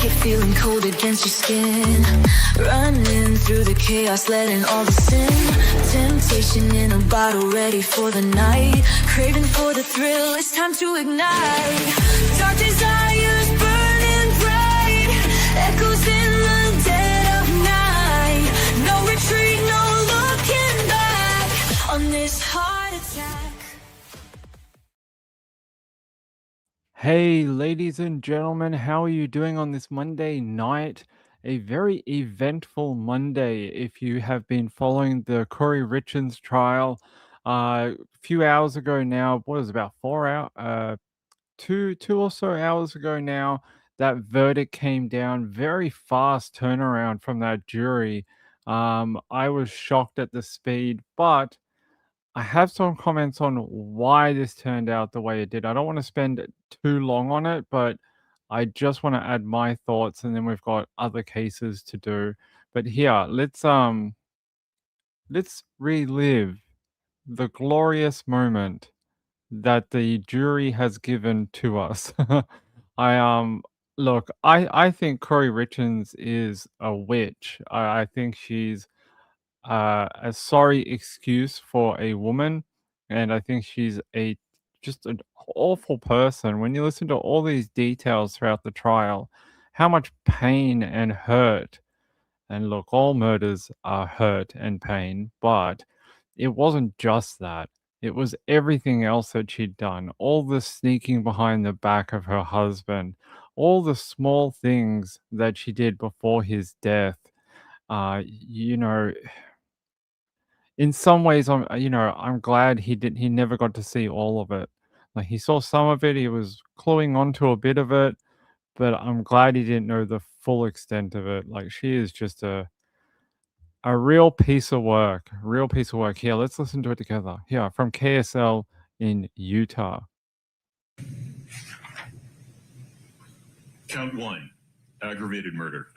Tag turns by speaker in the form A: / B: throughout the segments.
A: blanket feeling cold against your skin. Running through the chaos, letting all the sin. Temptation in a bottle, ready for the night. Craving for the thrill, it's time to ignite. Dark desires burning bright. Echoes in the dead of night. No retreat, no looking back on this heart attack.
B: Hey, ladies and gentlemen, how are you doing on this Monday night? A very eventful Monday if you have been following the Kouri Richins trial. A few hours ago now, what is it, about 4 hours, two or so hours ago now, that verdict came down. Very fast turnaround from that jury. I was shocked at the speed, but I have some comments on why this turned out the way it did. I don't want to spend too long on it, but I just want to add my thoughts, and then we've got other cases to do. But here, let's relive the glorious moment that the jury has given to us. I look, I think Corey Richins is a witch. I think she's a sorry excuse for a woman, and I think she's a just an awful person. When you listen to all these details throughout the trial, how much pain and hurt, and look, all murders are hurt and pain, but it wasn't just that. It was everything else that she'd done, all the sneaking behind the back of her husband, all the small things that she did before his death. You know, in some ways, I'm glad he never got to see all of it. Like, he saw some of it, he was cluing onto a bit of it, but I'm glad he didn't know the full extent of it. Like, she is just a real piece of work, real piece of work. Here, let's listen to it together. Here, from KSL in Utah.
C: Count 1, aggravated murder.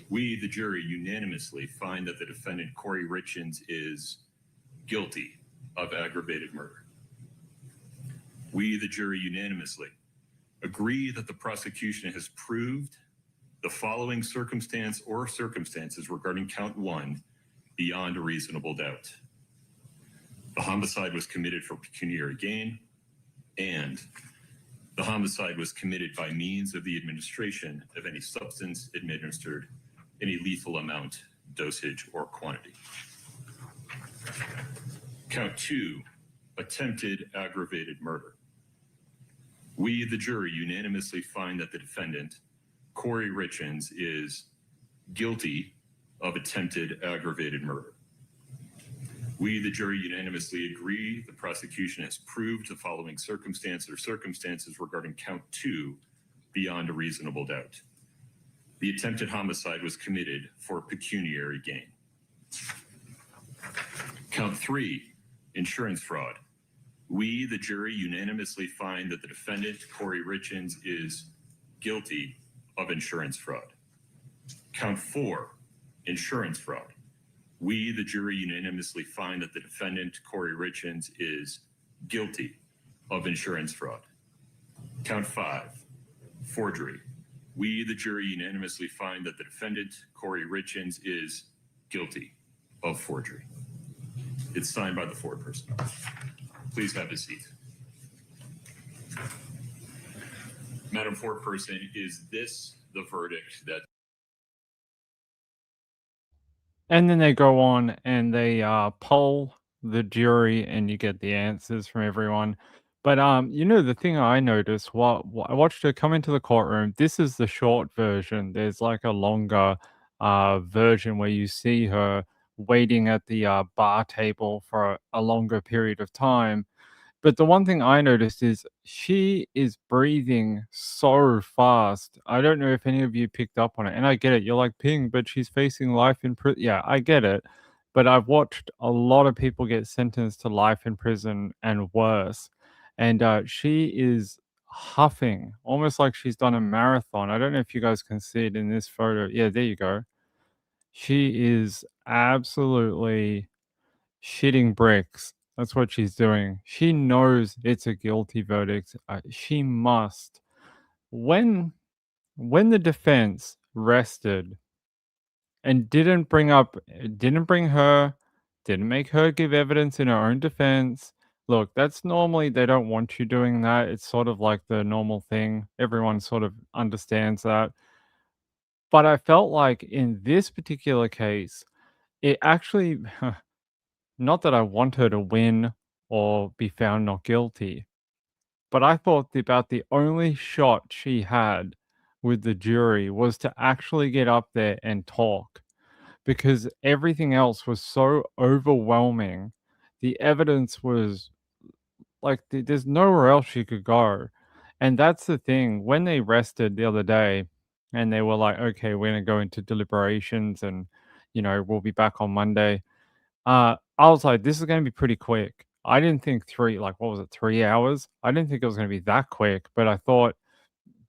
C: We, the jury, unanimously find that the defendant, Kouri Richins, is guilty of aggravated murder. We, the jury, unanimously agree that the prosecution has proved the following circumstance or circumstances regarding count 1 beyond a reasonable doubt. The homicide was committed for pecuniary gain, and the homicide was committed by means of the administration of any substance administered in a lethal amount, dosage, or quantity. Count 2, attempted aggravated murder. We, the jury, unanimously find that the defendant, Kouri Richins, is guilty of attempted aggravated murder. We, the jury, unanimously agree the prosecution has proved the following circumstances regarding count 2 beyond a reasonable doubt. The attempted homicide was committed for pecuniary gain. Count 3, insurance fraud. We, the jury, unanimously find that the defendant, Kouri Richins, is guilty of insurance fraud. Count 4, insurance fraud. We, the jury, unanimously find that the defendant, Kouri Richins, is guilty of insurance fraud. Count 5, forgery. We, the jury, unanimously find that the defendant, Kouri Richins, is guilty of forgery. It's signed by the foreperson. Please have a seat. Madam Foreperson, is this the verdict that...
B: And then they go on and they poll the jury, and you get the answers from everyone. But the thing I noticed, what I watched her come into the courtroom. This is the short version. There's like a longer version where you see her waiting at the bar table for a longer period of time. But the one thing I noticed is she is breathing so fast. I don't know if any of you picked up on it. And I get it. You're like, Ping, but she's facing life in prison. Yeah, I get it. But I've watched a lot of people get sentenced to life in prison and worse. And she is huffing, almost like she's done a marathon. I don't know if you guys can see it in this photo. Yeah, there you go. She is absolutely shitting bricks. That's what she's doing. She knows it's a guilty verdict. She must. When when the defense rested and didn't bring her, didn't make her give evidence in her own defense. Look, that's normally they don't want you doing that. It's sort of like the normal thing. Everyone sort of understands that. But I felt like in this particular case, it actually, not that I want her to win or be found not guilty, but I thought about the only shot she had with the jury was to actually get up there and talk, because everything else was so overwhelming. The evidence was like there's nowhere else she could go. And that's the thing. When they rested the other day and they were like, okay, we're going to go into deliberations and, we'll be back on Monday. I was like, this is going to be pretty quick. I didn't think what was it, 3 hours? I didn't think it was going to be that quick, but I thought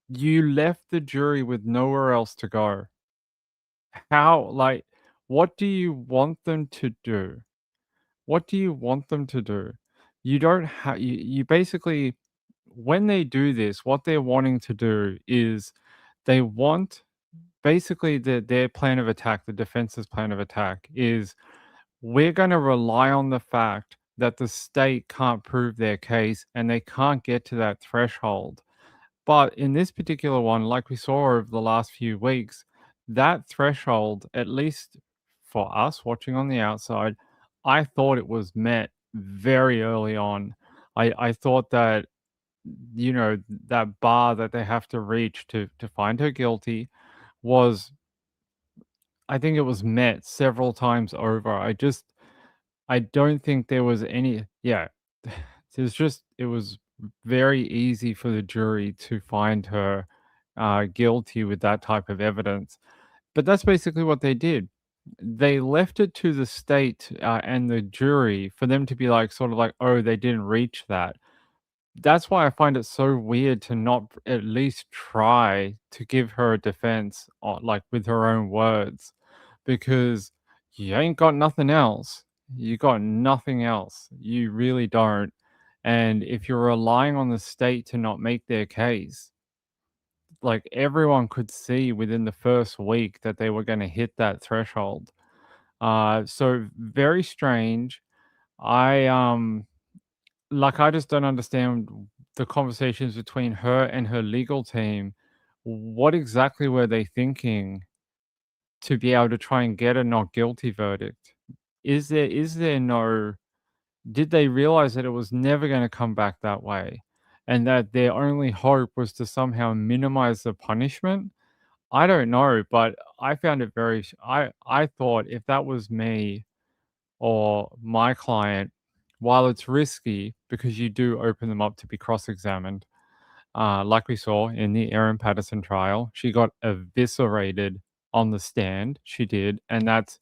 B: you left the jury with nowhere else to go. How, what do you want them to do? What do you want them to do? You don't have, you basically, when they do this, what they're wanting to do is they want basically their plan of attack, the defense's plan of attack is we're going to rely on the fact that the state can't prove their case and they can't get to that threshold. But in this particular one, like we saw over the last few weeks, that threshold, at least for us watching on the outside, I thought it was met very early on. I thought that, that bar that they have to reach to find her guilty was, I think it was met several times over. I don't think there was any, yeah. It was very easy for the jury to find her guilty with that type of evidence. But that's basically what they did. They left it to the state and the jury for them to be like, sort of like, oh, they didn't reach that. That's why I find it so weird to not at least try to give her a defense, like with her own words, because you ain't got nothing else. You got nothing else. You really don't. And if you're relying on the state to not make their case, like everyone could see within the first week that they were going to hit that threshold. So very strange. I I just don't understand the conversations between her and her legal team. What exactly were they thinking to be able to try and get a not guilty verdict? Is there no, did they realize that it was never going to come back that way and that their only hope was to somehow minimize the punishment? I don't know, but I found it very I thought if that was me or my client, while it's risky because you do open them up to be cross-examined, like we saw in the Erin Patterson trial, she got eviscerated on the stand. She did, and that's,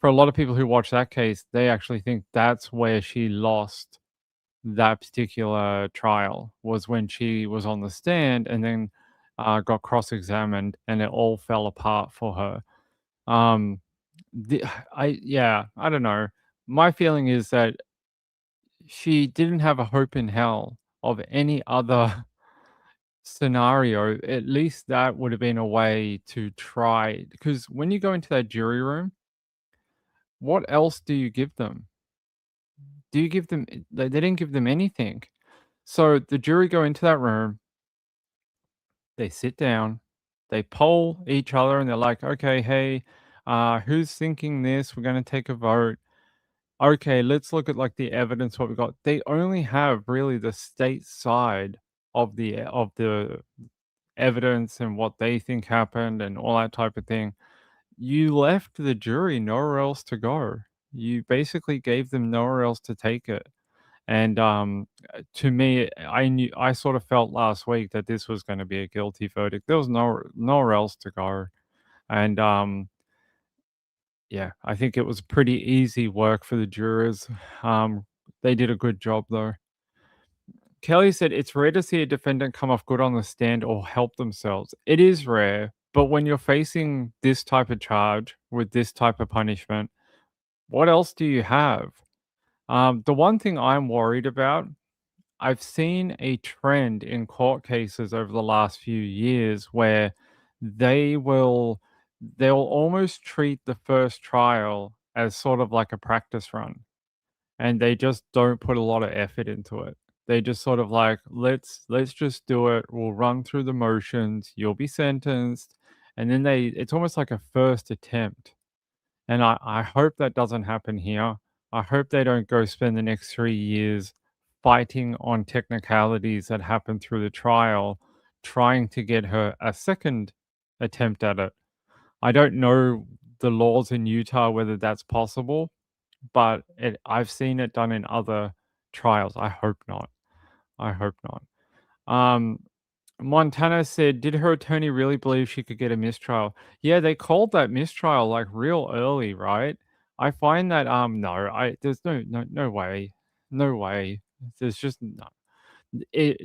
B: for a lot of people who watch that case, they actually think that's where she lost that particular trial, was when she was on the stand and then got cross-examined, and it all fell apart for her. Um, the I don't know. My feeling is that she didn't have a hope in hell of any other scenario. At least that would have been a way to try, because when you go into that jury room, what else do you give them? Do you give them, they didn't give them anything. So the jury go into that room, they sit down, they poll each other and they're like, okay, hey, who's thinking this? We're going to take a vote. Okay, let's look at like the evidence, what we got. They only have really the state side of the evidence and what they think happened and all that type of thing. You left the jury nowhere else to go. You basically gave them nowhere else to take it. And to me, I sort of felt last week that this was going to be a guilty verdict. There was nowhere else to go. And yeah, I think it was pretty easy work for the jurors. They did a good job though. Kelly said it's rare to see a defendant come off good on the stand or help themselves. It is rare, but when you're facing this type of charge with this type of punishment, what else do you have? The one thing I'm worried about, I've seen a trend in court cases over the last few years where they will they'll almost treat the first trial as sort of like a practice run, and they just don't put a lot of effort into it. They just sort of like, let's just do it. We'll run through the motions. You'll be sentenced, and then it's almost like a first attempt. And I hope that doesn't happen here. I hope they don't go spend the next 3 years fighting on technicalities that happen through the trial, trying to get her a second attempt at it. I don't know the laws in Utah whether that's possible, but I've seen it done in other trials. I hope not. I hope not. Um, Montana said, "Did her attorney really believe she could get a mistrial?" Yeah, they called that mistrial like real early, right? I find that no, there's no way. No way. There's just no. It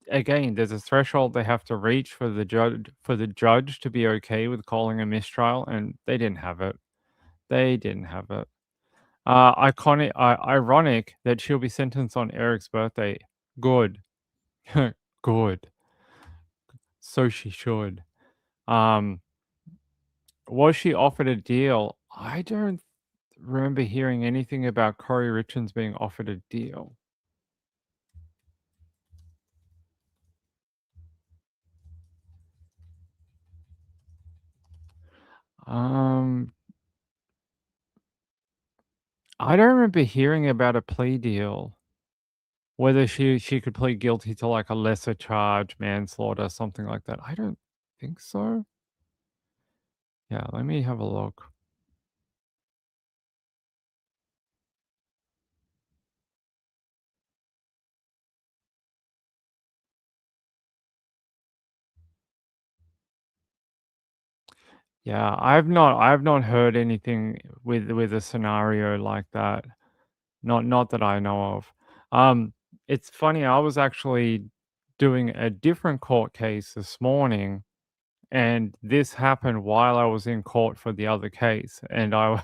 B: again, there's a threshold they have to reach for the judge to be okay with calling a mistrial, and they didn't have it. They didn't have it. Ironic that she'll be sentenced on Eric's birthday. Good. Good. So she should. Um, was she offered a deal? I don't remember hearing anything about Kouri Richins being offered a deal. Um, I don't remember hearing about a plea deal. Whether she could plead guilty to like a lesser charge, manslaughter, something like that. I don't think so. Yeah, let me have a look. Yeah, I've not heard anything with a scenario like that. Not that I know of. It's funny, I was actually doing a different court case this morning, and this happened while I was in court for the other case, and I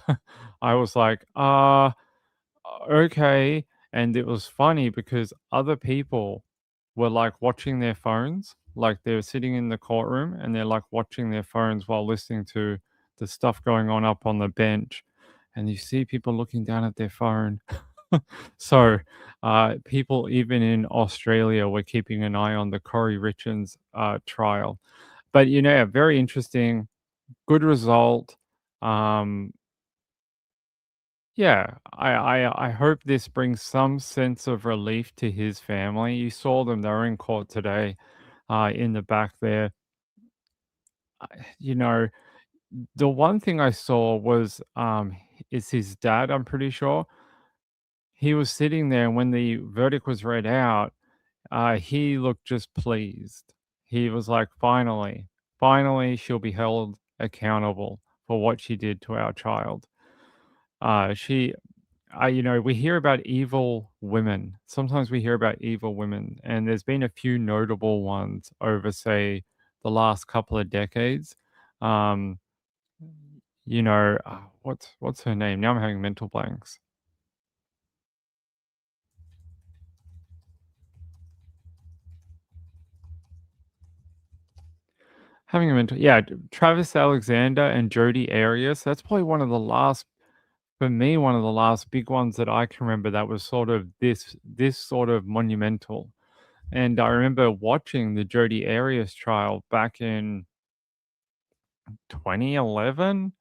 B: was like, okay." And it was funny because other people were, like, watching their phones, like, they were sitting in the courtroom, and they're, like, watching their phones while listening to the stuff going on up on the bench, and you see people looking down at their phone. So, people even in Australia were keeping an eye on the Kouri Richins, trial. But, very interesting, good result. Um, yeah, I hope this brings some sense of relief to his family. You saw them, they were in court today, in the back there. I you know, the one thing I saw was, is his dad, I'm pretty sure. He was sitting there, and when the verdict was read out, he looked just pleased. He was like, "Finally, finally, she'll be held accountable for what she did to our child." She we hear about evil women. Sometimes we hear about evil women, and there's been a few notable ones over, say, the last couple of decades. Um, what's her name? Now I'm having mental blanks. Having a mental yeah, Travis Alexander and Jodi Arias. That's probably one of the last for me, one of the last big ones that I can remember that was sort of this sort of monumental. And I remember watching the Jodi Arias trial back in 2011?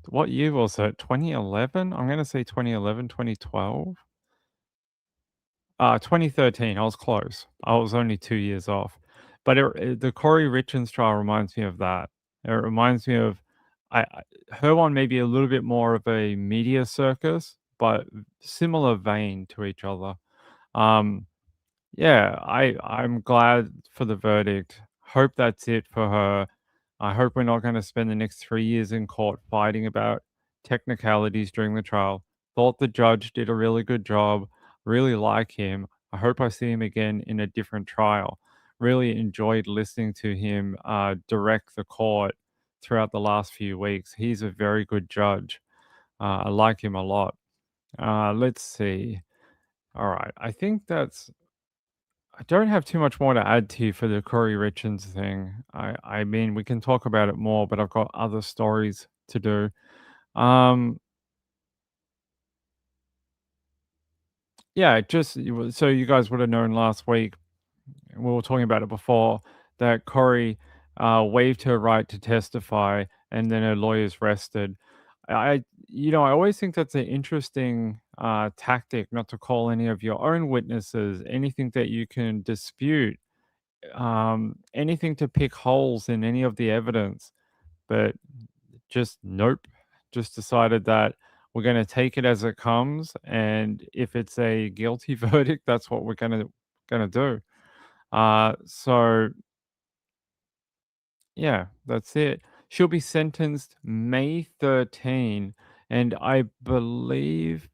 B: What year was it? 2011? I'm gonna say 2011, 2012? 2013, I was close. I was only 2 years off. But the Corey Richards trial reminds me of that. It reminds me of I her one may be a little bit more of a media circus, but similar vein to each other. Um Yeah, I'm glad for the verdict. Hope that's it for her. I hope we're not gonna spend the next 3 years in court fighting about technicalities during the trial. Thought the judge did a really good job. Really like him. I hope I see him again in a different trial. Really enjoyed listening to him, direct the court throughout the last few weeks. He's a very good judge. I like him a lot. Let's see. Alright, I don't have too much more to add to you for the Corey Richins thing. I mean, we can talk about it more, but I've got other stories to do. Um, yeah, so you guys would have known last week, we were talking about it before, that Corey waived her right to testify, and then her lawyers rested. I always think that's an interesting tactic, not to call any of your own witnesses, anything that you can dispute, anything to pick holes in any of the evidence. But just nope, just decided that we're going to take it as it comes, and if it's a guilty verdict, that's what we're going to do. So yeah, that's it. She'll be sentenced May 13, and I believe,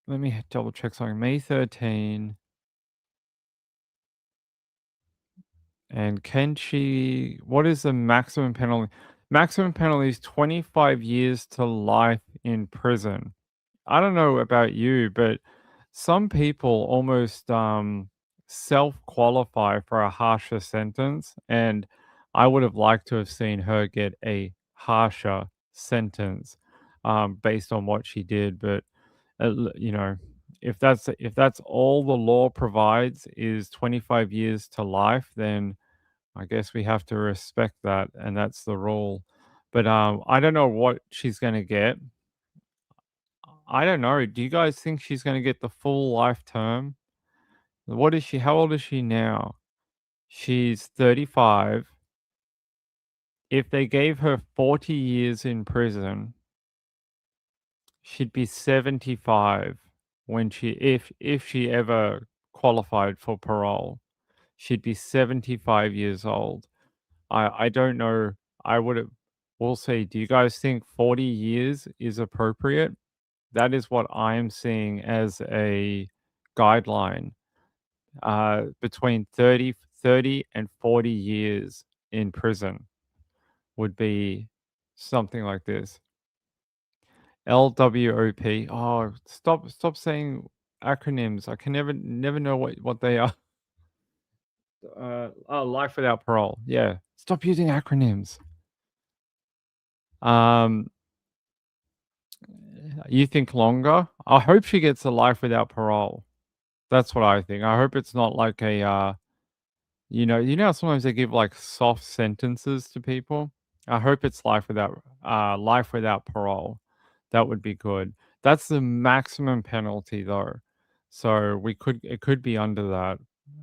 B: let me double check something. May 13, and what is the maximum penalty? Maximum penalty is 25 years to life in prison. I don't know about you, but some people almost self-qualify for a harsher sentence, and I would have liked to have seen her get a harsher sentence based on what she did. But you know, if that's all the law provides is 25 years to life, then I guess we have to respect that, and that's the rule. But I don't know what she's going to get. I don't know. Do you guys think she's gonna get the full life term? What is she How old is she now? She's 35. If they gave her 40 years in prison, she'd be 75 when if she ever qualified for parole. She'd be 75 years old. I don't know. I would have We'll see. Do you guys think 40 years is appropriate? That is what I'm seeing as a guideline. Between 30 and 40 years in prison would be something like this. LWOP. Oh, stop saying acronyms. I can never know what they are. Life without parole. Yeah. Stop using acronyms. Um, you think longer? I hope she gets a life without parole. That's what I think. I hope it's not like a how sometimes they give like soft sentences to people. I hope it's life without parole. That would be good. That's the maximum penalty though. So it could be under that.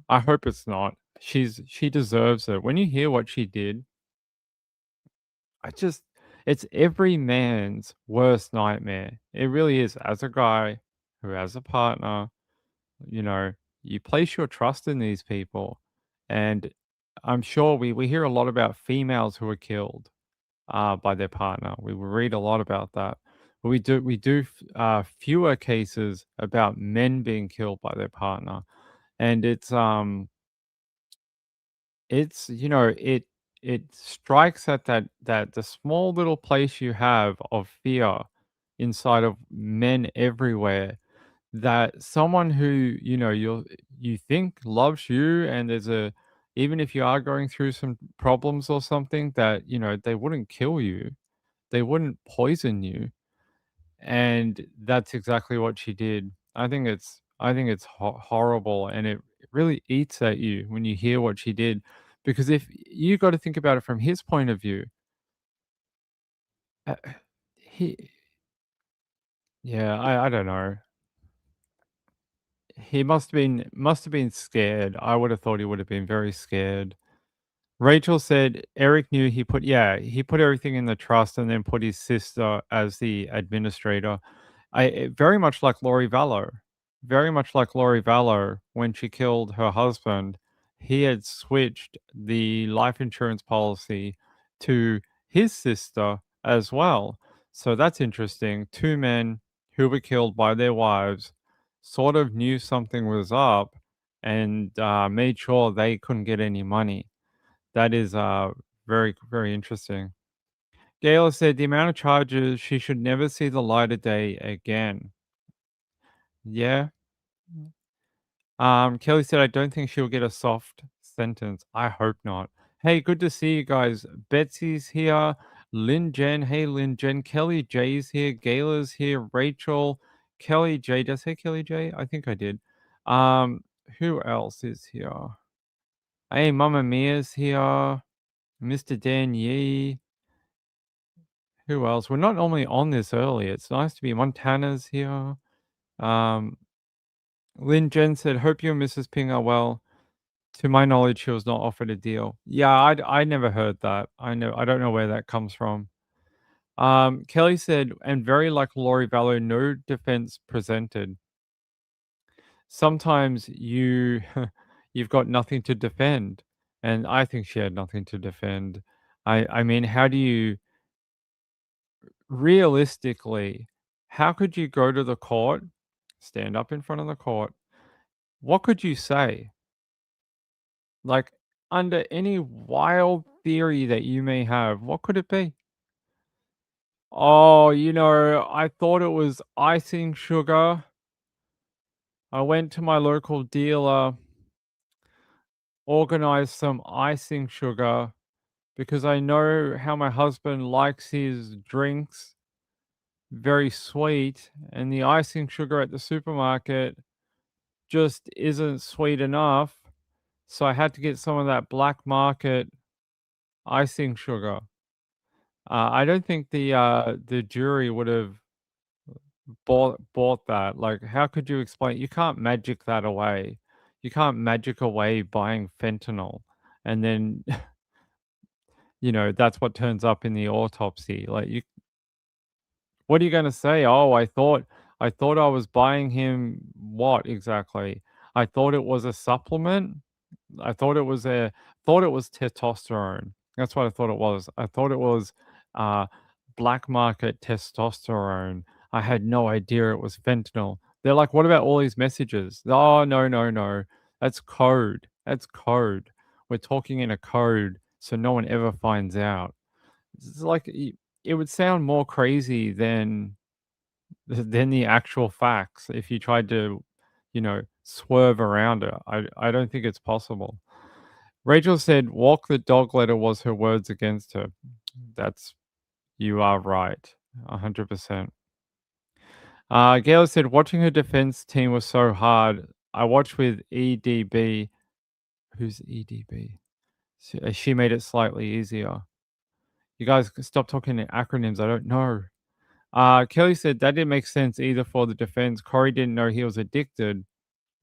B: I hope it's not. She deserves it. When you hear what she did, I just it's every man's worst nightmare. It really is. As a guy who has a partner, you know, you place your trust in these people, and I'm sure we hear a lot about females who are killed by their partner. We read a lot about that. But fewer cases about men being killed by their partner, and it strikes at that the small little place you have of fear inside of men everywhere, that someone who, you think loves you, and even if you are going through some problems or something, that, they wouldn't kill you, they wouldn't poison you, and that's exactly what she did. I think it's horrible, and it really eats at you when you hear what she did, because if you got to think about it from his point of view, uh, he yeah, I don't know. He must have been scared. I would have thought he would have been very scared. Rachel said Eric knew he put everything in the trust and then put his sister as the administrator. Very much like Lori Vallow. Very much like Lori Vallow when she killed her husband, he had switched the life insurance policy to his sister as well. So that's interesting. Two men who were killed by their wives sort of knew something was up, and made sure they couldn't get any money. That is very, very interesting. Gail said the amount of charges, she should never see the light of day again. Yeah. Kelly said, I don't think she'll get a soft sentence. I hope not. Hey, good to see you guys. Betsy's here. Lynn Jen. Hey, Lynn Jen. Kelly J's here. Gayla's here. Rachel. Kelly J. Did I say Kelly J? I think I did. Who else is here? Hey, Mama Mia's here. Mr. Dan Yee. Who else? We're not normally on this early. It's nice to be. Montana's here. Lynn Jen said, hope you and Mrs. Ping are well. To my knowledge, she was not offered a deal. Yeah, I never heard that. I don't know where that comes from. Kelly said, and very like Lori Vallow, no defense presented. Sometimes you've got nothing to defend, and I think she had nothing to defend. I mean, how do you realistically? How could you go to the court, stand up in front of the court? What could you say? Like, under any wild theory that you may have, what could it be? Oh, I thought it was icing sugar. I went to my local dealer, organized some icing sugar because I know how my husband likes his drinks very sweet, and the icing sugar at the supermarket just isn't sweet enough. So I had to get some of that black market icing sugar. I don't think the jury would have bought that. Like, how could you explain? You can't magic that away. You can't magic away buying fentanyl, and then that's what turns up in the autopsy. Like, what are you gonna say? Oh, I thought I was buying him what exactly? I thought it was a supplement. I thought it was testosterone. That's what I thought it was. I thought it was uh, black market testosterone. I had no idea it was fentanyl. They're like, what about all these messages? Oh, no, no, no. That's code. That's code. We're talking in a code, so no one ever finds out. It's like it would sound more crazy than the actual facts if you tried to, swerve around it. I don't think it's possible. Rachel said, "Walk the dog letter" was her words against her. You are right, 100%. Gail said, "Watching her defense team was so hard. I watched with EDB. Who's EDB? She made it slightly easier. You guys stop talking in acronyms. I don't know." Kelly said that didn't make sense either for the defense. Kouri didn't know he was addicted,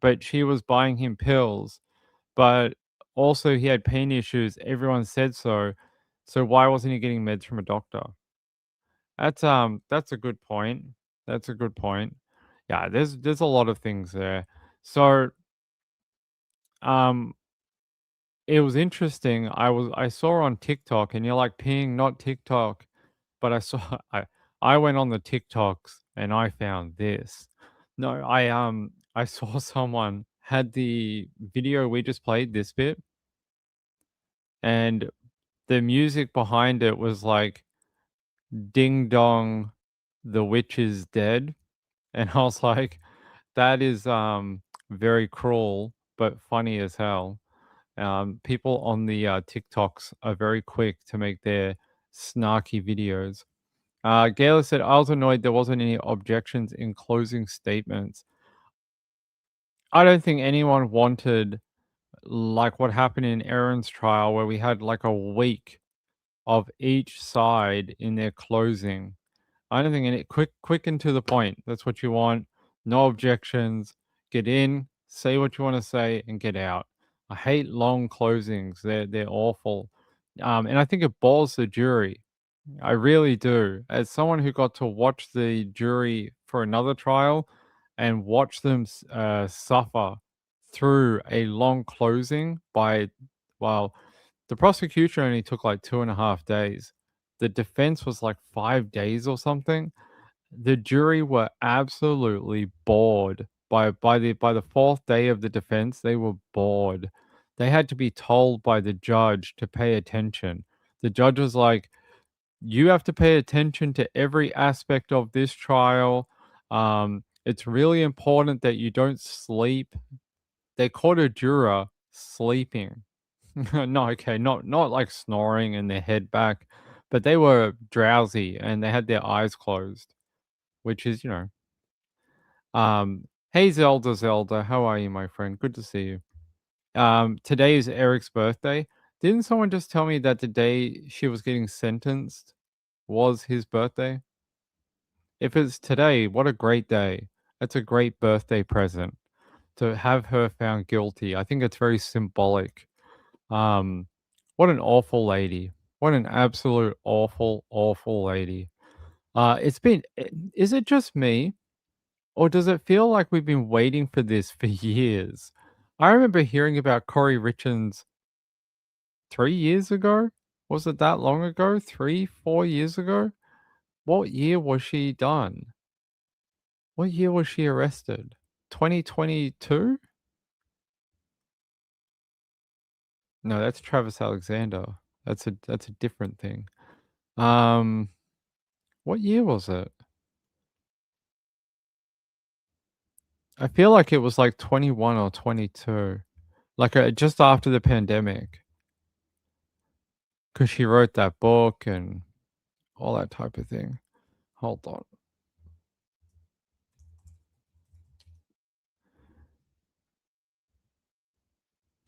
B: but she was buying him pills. But also he had pain issues. Everyone said so. So why wasn't he getting meds from a doctor? That's a good point. That's a good point. Yeah, there's a lot of things there. So um it was interesting. I saw on TikTok, and you're like, peeing, not TikTok. But I saw I went on the TikToks and I found this. No, I saw someone had the video we just played, this bit, and the music behind it was like ding dong, the witch is dead. And I was like, that is very cruel but funny as hell. People on the TikToks are very quick to make their snarky videos. Gayla said, I was annoyed there wasn't any objections in closing statements. I don't think anyone wanted like what happened in Aaron's trial, where we had like a week of each side in their closing. I don't think any quick and to the point. That's what you want. No objections. Get in, say what you want to say, and get out. I hate long closings. They're awful. And I think it bores the jury. I really do. As someone who got to watch the jury for another trial and watch them suffer through a long closing well, the prosecution only took like 2.5 days. The defense was like 5 days or something. The jury were absolutely bored. By the fourth day of the defense, they were bored. They had to be told by the judge to pay attention. The judge was like, you have to pay attention to every aspect of this trial. It's really important that you don't sleep. they caught a juror sleeping. No, okay, not like snoring and their head back, but they were drowsy and they had their eyes closed, which is, hey Zelda, how are you, my friend? Good to see you. Today is Eric's birthday. Didn't someone just tell me that the day she was getting sentenced was his birthday? If it's today, what a great day. That's a great birthday present to have her found guilty. I think it's very symbolic. Um, what an awful lady. What an absolute awful, awful lady. Is it just me? Or does it feel like we've been waiting for this for years? I remember hearing about Kouri Richins 3 years ago. Was it that long ago? 3, 4 years ago? What year was she done? What year was she arrested? 2022? No, that's Travis Alexander. That's a different thing. Um, what year was it? I feel like it was like 21 or 22, like just after the pandemic, because she wrote that book and all that type of thing. Hold on.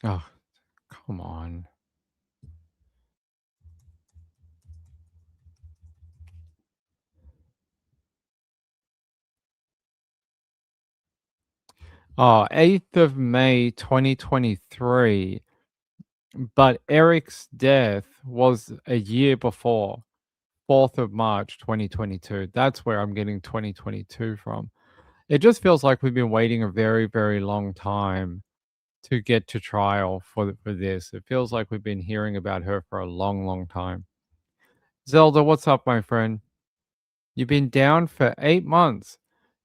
B: Oh, come on. Oh, 8th of May 2023. But Eric's death was a year before, 4th of March 2022. That's where I'm getting 2022 from. It just feels like we've been waiting a very, very long time to get to trial for this. It feels like we've been hearing about her for a long, long time. Zelda, what's up, my friend? You've been down for 8 months.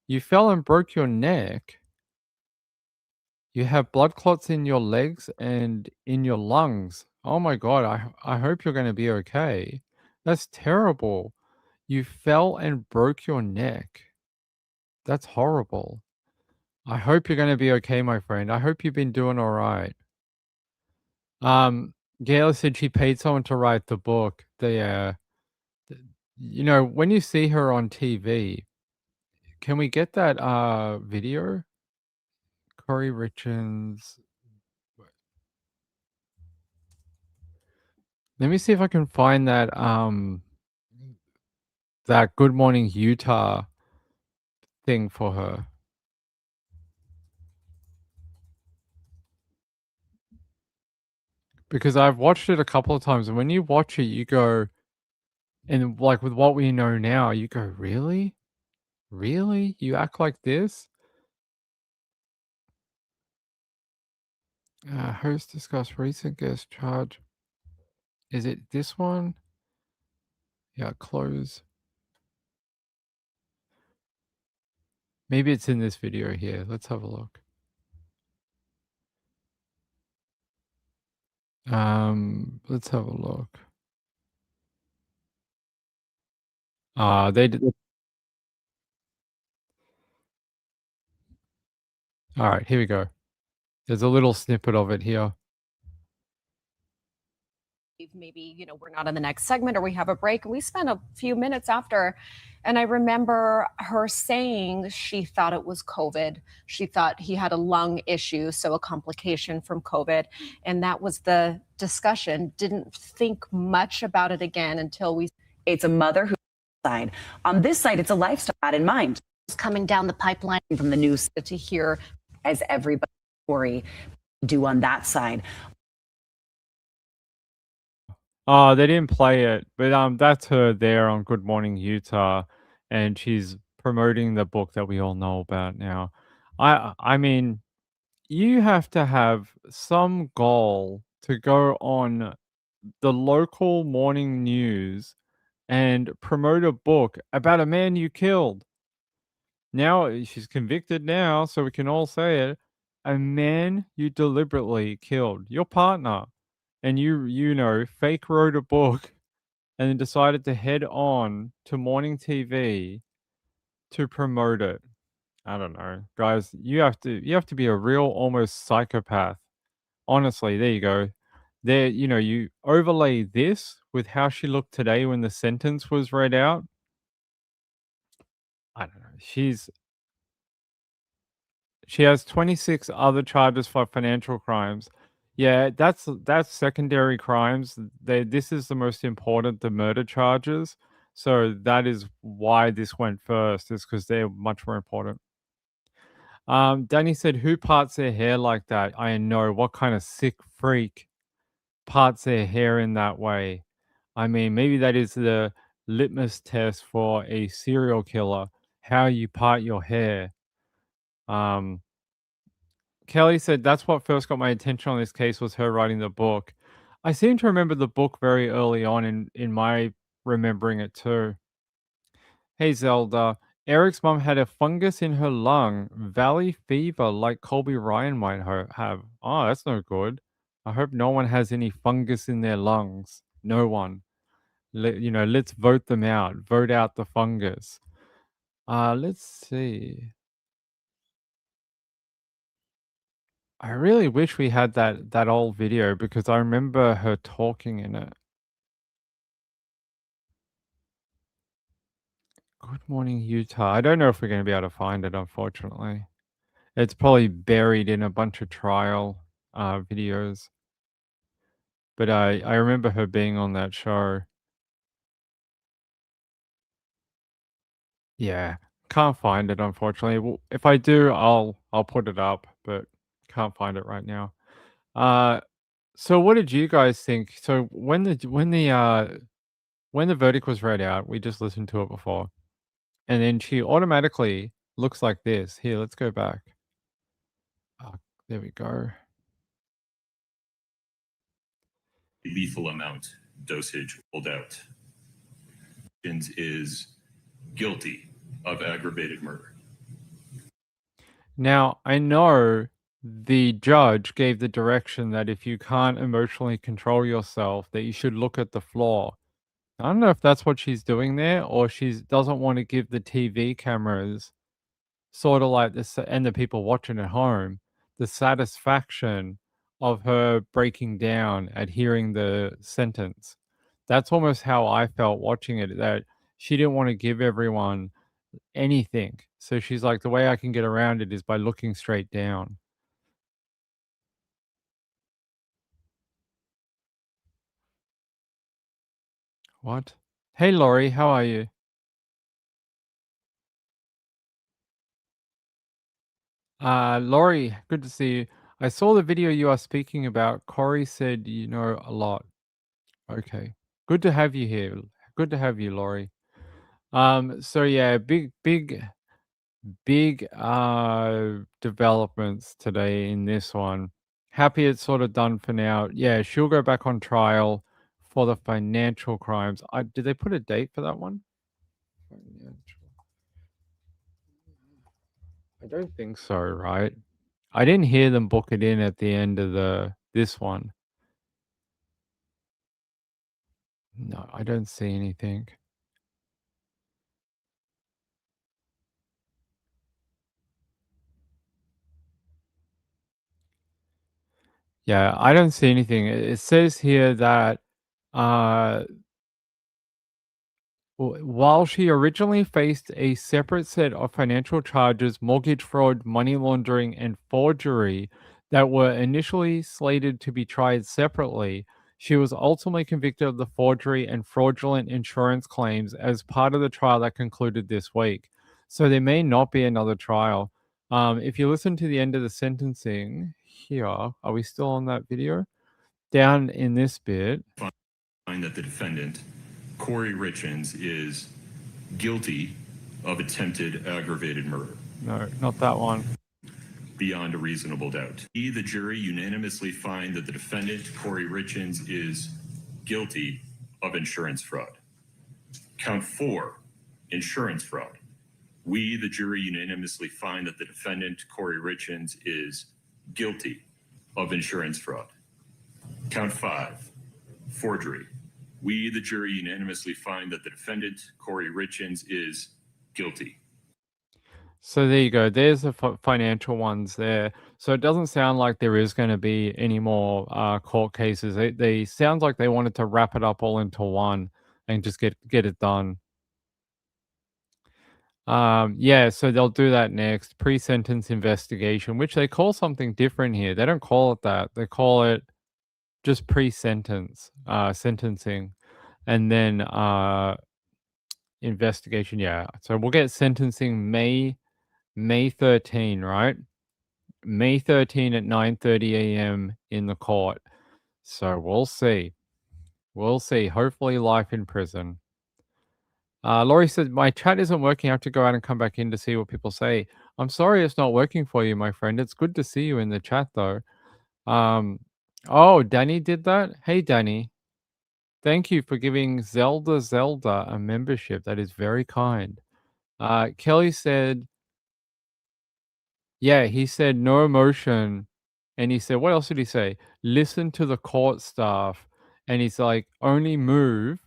B: You fell and broke your neck. You have blood clots in your legs and in your lungs. Oh my god, I hope you're gonna be okay. That's terrible. You fell and broke your neck. That's horrible. I hope you're gonna be okay, my friend. I hope you've been doing alright. Gayla said she paid someone to write the book. When you see her on TV, can we get that video? Kouri Richins. Let me see if I can find that Good Morning Utah thing for her. Because I've watched it a couple of times, and when you watch it, you go, and like with what we know now, you go, really? Really? You act like this? Host discussed recent guest charge. Is it this one? Yeah, close. Maybe it's in this video here. Let's have a look. Let's have a look. They did. All right, here we go. There's a little snippet of it here.
D: Maybe we're not in the next segment or we have a break, and we spent a few minutes after, and I remember her saying she thought it was COVID. She thought he had a lung issue, so a complication from COVID, and that was the discussion. Didn't think much about it again until we.
E: It's a mother who side. On this side, it's a lifestyle had in mind.
D: It's coming down the pipeline
E: From the news
D: to hear
E: as everybody Kouri do on that side.
B: Oh, they didn't play it, but that's her there on Good Morning Utah, and she's promoting the book that we all know about now. I mean, you have to have some goal to go on the local morning news and promote a book about a man you killed. Now she's convicted now, so we can all say it. A man you deliberately killed, your partner, and you fake wrote a book and then decided to head on to morning TV to promote it. I don't know. Guys, you have to be a real almost psychopath. Honestly, there you go. There, you overlay this with how she looked today when the sentence was read out. I don't know. She has 26 other charges for financial crimes. Yeah, that's secondary crimes. This is the most important, the murder charges. So that is why this went first, is because they're much more important. Danny said, "Who parts their hair like that? I know. What kind of sick freak parts their hair in that way? I mean, maybe that is the litmus test for a serial killer, how you part your hair." Um, Kelly said, "That's what first got my attention on this case was her writing the book." I seem to remember the book very early on in my remembering it too. Hey Zelda, Eric's mom had a fungus in her lung, valley fever, like Colby Ryan might have. Oh, that's no good. I hope no one has any fungus in their lungs. No one. Let's vote them out. Vote out the fungus. Let's see. I really wish we had that old video because I remember her talking in it. Good morning, Utah. I don't know if we're going to be able to find it, unfortunately. It's probably buried in a bunch of trial videos. But I remember her being on that show. Yeah, can't find it, unfortunately. Well, if I do, I'll put it up, but can't find it right now. So what did you guys think? So when the verdict was read out, we just listened to it before, and then she automatically looks like this. Here, let's go back. There we go.
C: Lethal amount dosage rolled out. Richins is guilty of aggravated murder.
B: Now, I know the judge gave the direction that if you can't emotionally control yourself, that you should look at the floor. I don't know if that's what she's doing there, or she doesn't want to give the TV cameras sort of like this and the people watching at home the satisfaction of her breaking down at hearing the sentence. That's almost how I felt watching it, that she didn't want to give everyone anything. So she's like, the way I can get around it is by looking straight down. What? Hey, Laurie, how are you? Laurie, good to see you. I saw the video you are speaking about. Kouri said you know a lot. Okay. Good to have you here. Good to have you, Laurie. So yeah, big developments today in this one. Happy it's sort of done for now. Yeah, she'll go back on trial for the financial crimes. Did they put a date for that one? I don't think so, right? I didn't hear them book it in at the end of this one. No, I don't see anything. Yeah, I don't see anything. It says here that uh while she originally faced a separate set of financial charges, mortgage fraud, money laundering, and forgery that were initially slated to be tried separately, she was ultimately convicted of the forgery and fraudulent insurance claims as part of the trial that concluded this week. So there may not be another trial. If you listen to the end of the sentencing here, are we still on that video? Down in this bit.
C: Find that the defendant, Kouri Richins, is guilty of attempted aggravated murder.
B: No, not that one.
C: Beyond a reasonable doubt. The jury unanimously find that the defendant, Kouri Richins, is guilty of insurance fraud. Count 4, insurance fraud. We, the jury, unanimously find that the defendant, Kouri Richins, is guilty of insurance fraud. Count 5, forgery. We, the jury, unanimously find that the defendant, Kouri Richins, is guilty.
B: So there you go. There's the financial ones there. So it doesn't sound like there is going to be any more court cases. They sounds like they wanted to wrap it up all into one and just get it done. Yeah, so they'll do that next. Pre-sentence investigation, which they call something different here. They don't call it that. They call it just pre-sentence, sentencing, and then investigation. Yeah. So we'll get sentencing May 13, right? May 13 at 9:30 a.m. in the court. So we'll see. We'll see. Hopefully life in prison. Laurie said, my chat isn't working. I have to go out and come back in to see what people say. I'm sorry it's not working for you, my friend. It's good to see you in the chat, though. Oh, Danny did that? Hey, Danny. Thank you for giving Zelda a membership. That is very kind. Kelly said, yeah, he said no emotion. And he said, what else did he say? Listen to the court staff. And he's like, only move.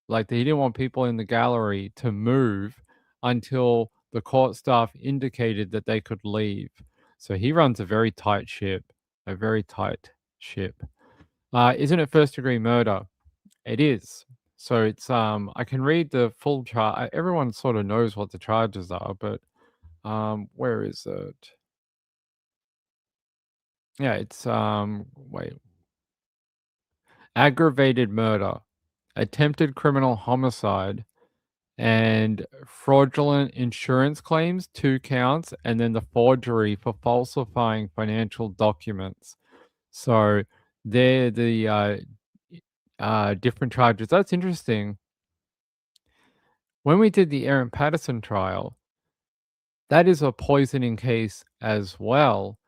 B: Like he didn't want people in the gallery to move until the court staff indicated that they could leave. So he runs a very tight ship, a very tight ship. Isn't it first degree murder? It is. So it's I can read the full charge. Everyone sort of knows what the charges are, but where is it? Yeah, it's wait. Aggravated murder, attempted criminal homicide, and fraudulent insurance claims, 2 counts, and then the forgery for falsifying financial documents. So they're the different charges. That's interesting. When we did the Aaron Patterson trial, that is a poisoning case as well.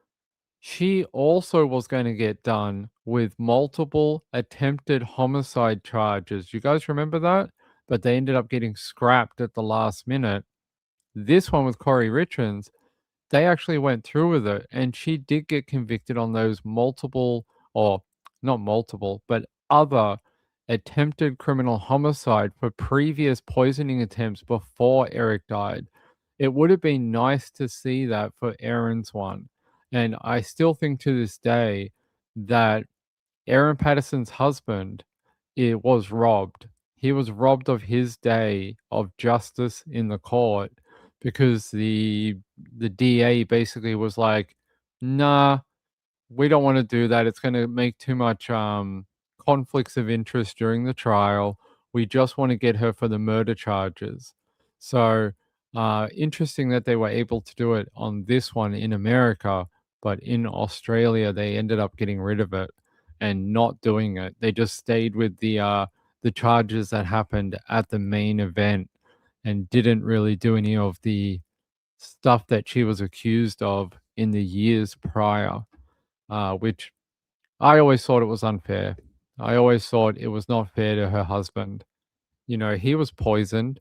B: She also was going to get done with multiple attempted homicide charges. You guys remember that? But they ended up getting scrapped at the last minute. This one with Kouri Richins, they actually went through with it, and she did get convicted on those multiple, or not multiple, but other attempted criminal homicide for previous poisoning attempts before Eric died. It would have been nice to see that for Aaron's one. And I still think to this day that Aaron Patterson's husband, it was robbed. He was robbed of his day of justice in the court because the DA basically was like, "Nah, we don't want to do that. It's going to make too much conflicts of interest during the trial. We just want to get her for the murder charges." So interesting that they were able to do it on this one in America, but in Australia they ended up getting rid of it and not doing it. They just stayed with the charges that happened at the main event and didn't really do any of the stuff that she was accused of in the years prior, which I always thought it was unfair. I always thought it was not fair to her husband. You know, he was poisoned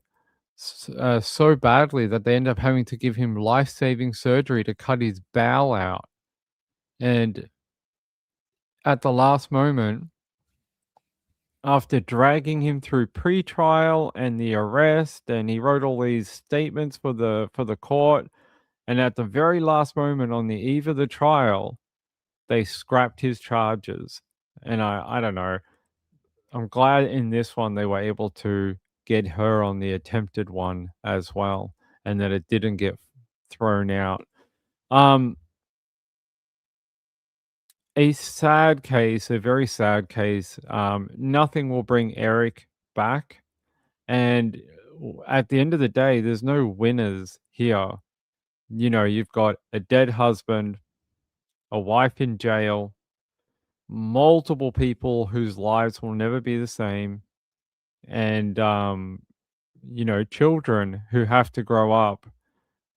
B: so badly that they end up having to give him life-saving surgery to cut his bowel out. And at the last moment, after dragging him through pre-trial and the arrest, and he wrote all these statements for the court, and at the very last moment on the eve of the trial, they scrapped his charges. And I don't know. I'm glad in this one they were able to get her on the attempted one as well, and that it didn't get thrown out. A sad case, a very sad case. Nothing will bring Eric back. And at the end of the day, there's no winners here. You know, you've got a dead husband, a wife in jail, multiple people whose lives will never be the same, and you know, children who have to grow up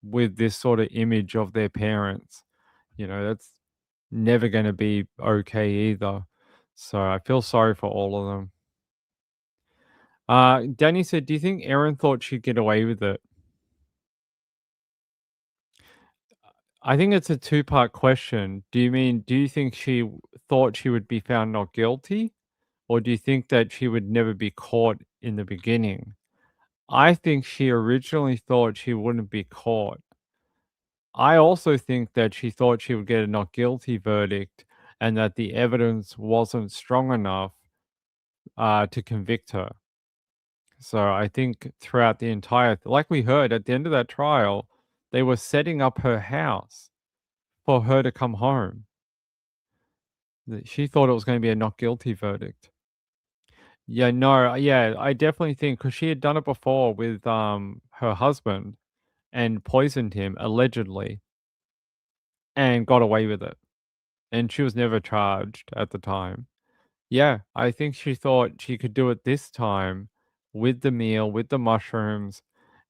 B: with this sort of image of their parents. You know, that's never going to be okay either. So I feel sorry for all of them. Danny said, do you think Erin thought she'd get away with it? I think it's a two-part question. Do you think she thought she would be found not guilty? Or do you think that she would never be caught in the beginning? I think she originally thought she wouldn't be caught. I also think that she thought she would get a not guilty verdict and that the evidence wasn't strong enough to convict her. So I think throughout the entire, like we heard at the end of that trial, they were setting up her house for her to come home. She thought it was going to be a not guilty verdict. Yeah, no, yeah, I definitely think because she had done it before with her husband and poisoned him allegedly and got away with it. And she was never charged at the time. Yeah, I think she thought she could do it this time with the meal, with the mushrooms,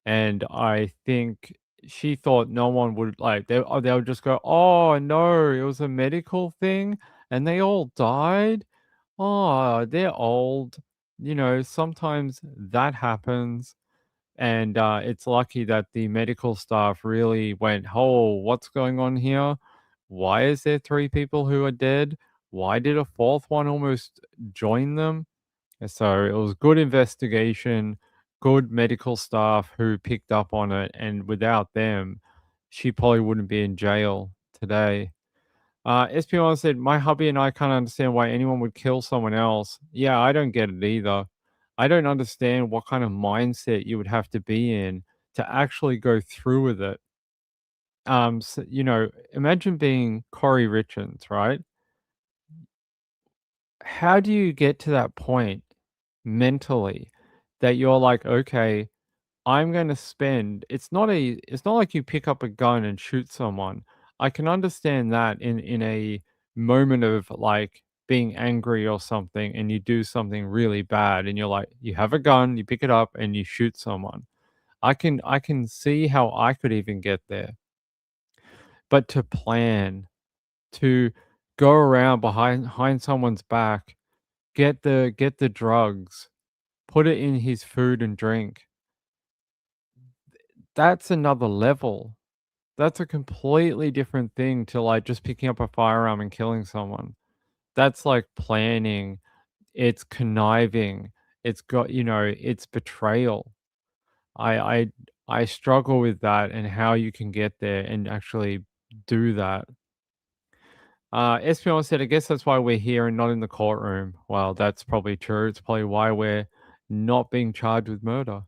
B: and I think she thought no one would like they would just go, "Oh no, it was a medical thing and they all died. Oh, they're old." Sometimes that happens, and it's lucky that the medical staff really went, "Oh, what's going on here? Why is there 3 people who are dead? Why did a 4th one almost join them?" And so it was good investigation, good medical staff who picked up on it, and without them, she probably wouldn't be in jail today. SP1 said, "My hubby and I can't understand why anyone would kill someone else." Yeah, I don't get it either. I don't understand what kind of mindset you would have to be in to actually go through with it. Imagine being Kouri Richins, right? How do you get to that point mentally that you're like, okay, I'm gonna spend it's not like you pick up a gun and shoot someone. I can understand that in a moment of like being angry or something and you do something really bad and you're like you have a gun, you pick it up and you shoot someone. I can see how I could even get there. But to plan, to go around behind someone's back, get the drugs, put it in his food and drink. That's another level. That's a completely different thing to, like, just picking up a firearm and killing someone. That's, like, planning, it's conniving, it's betrayal. I I I struggle with that and how you can get there and actually do that. Espion said, "I guess that's why we're here and not in the courtroom." Well, that's probably true. It's probably why we're not being charged with murder.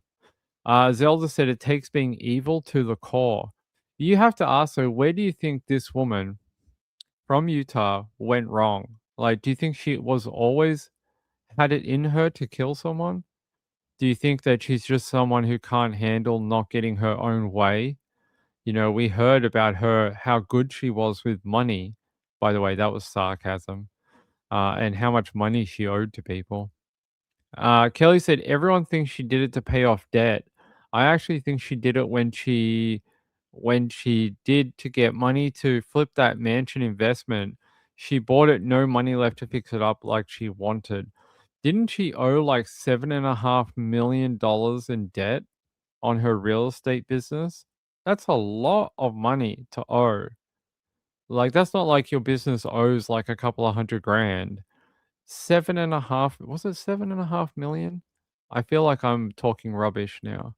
B: Zelda said, "It takes being evil to the core." You have to ask, though, where do you think this woman from Utah went wrong? Like, do you think she was always had it in her to kill someone? Do you think that she's just someone who can't handle not getting her own way? We heard about her, how good she was with money. By the way, that was sarcasm. And how much money she owed to people. Kelly said, "Everyone thinks she did it to pay off debt. I actually think she did it when she did to get money to flip that mansion investment. She bought it, no money left to fix it up like she wanted. Didn't she owe like $7.5 million in debt on her real estate business? That's a lot of money to owe. Like, that's not like your business owes like a couple of hundred grand. 7.5 was it 7.5 million? I feel like I'm talking rubbish now.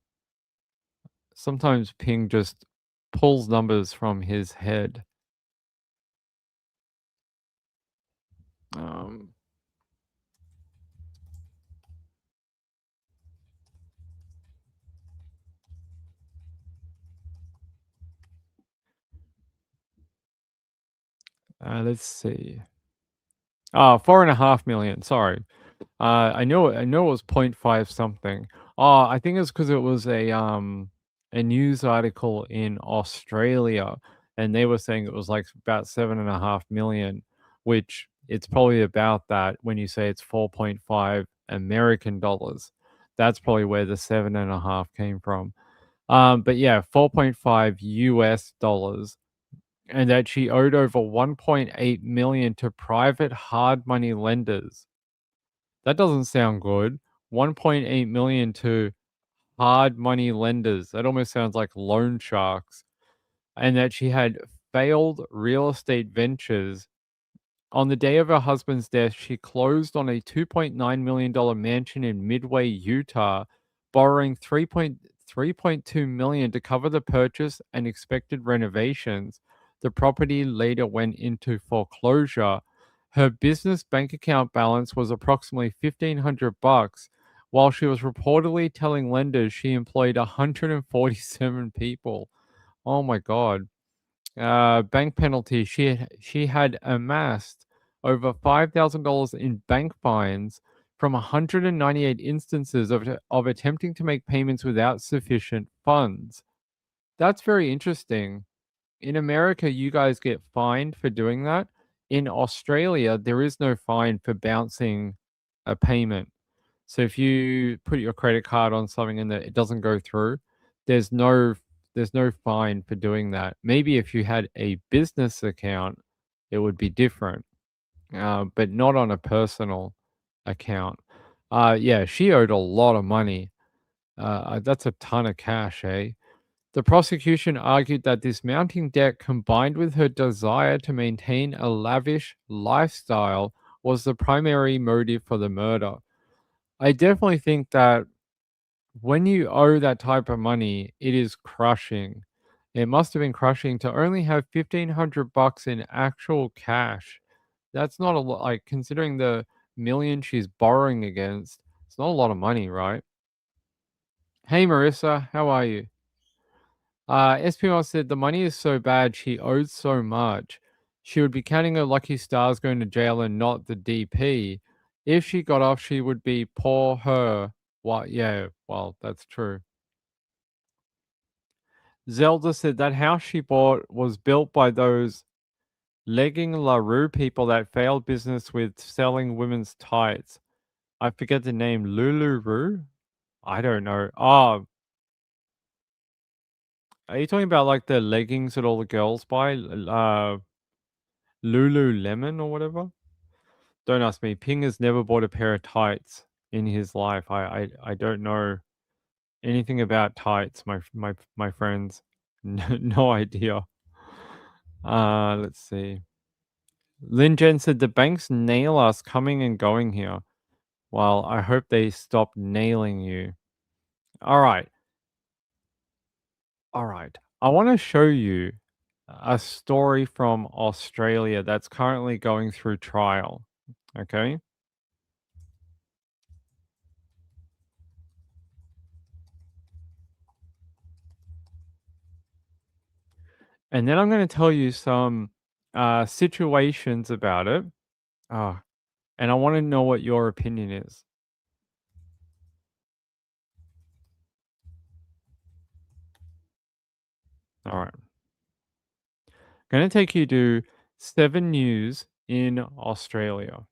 B: Sometimes Ping just pulls numbers from his head. Um, let's see. 4.5 million. Sorry. I know it was point 0.5 something. I think it's because it was a news article in Australia, and they were saying it was like about 7.5 million, which it's probably about that when you say it's 4.5 American dollars. That's probably where the 7.5 came from. But yeah, 4.5 US dollars, and that she owed over 1.8 million to private hard money lenders. That doesn't sound good. 1.8 million to hard money lenders. That almost sounds like loan sharks. And that she had failed real estate ventures. On the day of her husband's death, she closed on a $2.9 million mansion in Midway, Utah, borrowing $3.2 million to cover the purchase and expected renovations. The property later went into foreclosure. Her business bank account balance was approximately $1,500, while she was reportedly telling lenders she employed 147 people. Oh my God. Bank penalty. She had amassed over $5,000 in bank fines from 198 instances of attempting to make payments without sufficient funds. That's very interesting. In America, you guys get fined for doing that. In Australia, there is no fine for bouncing a payment. So if you put your credit card on something and that it doesn't go through, there's no there's no fine for doing that. Maybe if you had a business account, it would be different, but not on a personal account. Yeah, she owed a lot of money. That's a ton of cash, eh? The prosecution argued that this mounting debt, combined with her desire to maintain a lavish lifestyle, was the primary motive for the murder. I definitely think that when you owe that type of money, it is crushing. It must have been crushing to only have $1,500 in actual cash. That's not a lot, like considering the million she's borrowing against. It's not a lot of money, right? Hey, Marissa, how are you? SPL said the money is so bad she owed so much. She would be counting her lucky stars going to jail and not the DP. If she got off, she would be poor her. What? Yeah, well, that's true. Zelda said that house she bought was built by those legging LaRue people that failed business with selling women's tights. I forget the name. Lulu? I don't know. Oh, are you talking about like the leggings that all the girls buy? Lululemon or whatever? Don't ask me. Ping has never bought a pair of tights in his life. I don't know anything about tights, my friends. No idea. Let's see. Lin Jen said the banks nail us coming and going here. Well, I hope they stop nailing you. All right. All right. I want to show you a story from Australia that's currently going through trial. Okay. And then I'm going to tell you some situations about it. Ah, and I want to know what your opinion is. All right. Going to take you to 7 News in Australia.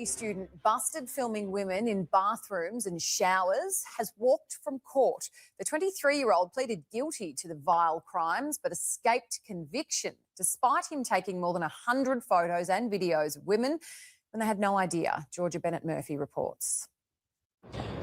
F: Student busted filming women in bathrooms and showers has walked from court. The 23-year-old pleaded guilty to the vile crimes but escaped conviction despite him taking more than 100 photos and videos of women when they had no idea. Georgia Bennett Murphy reports.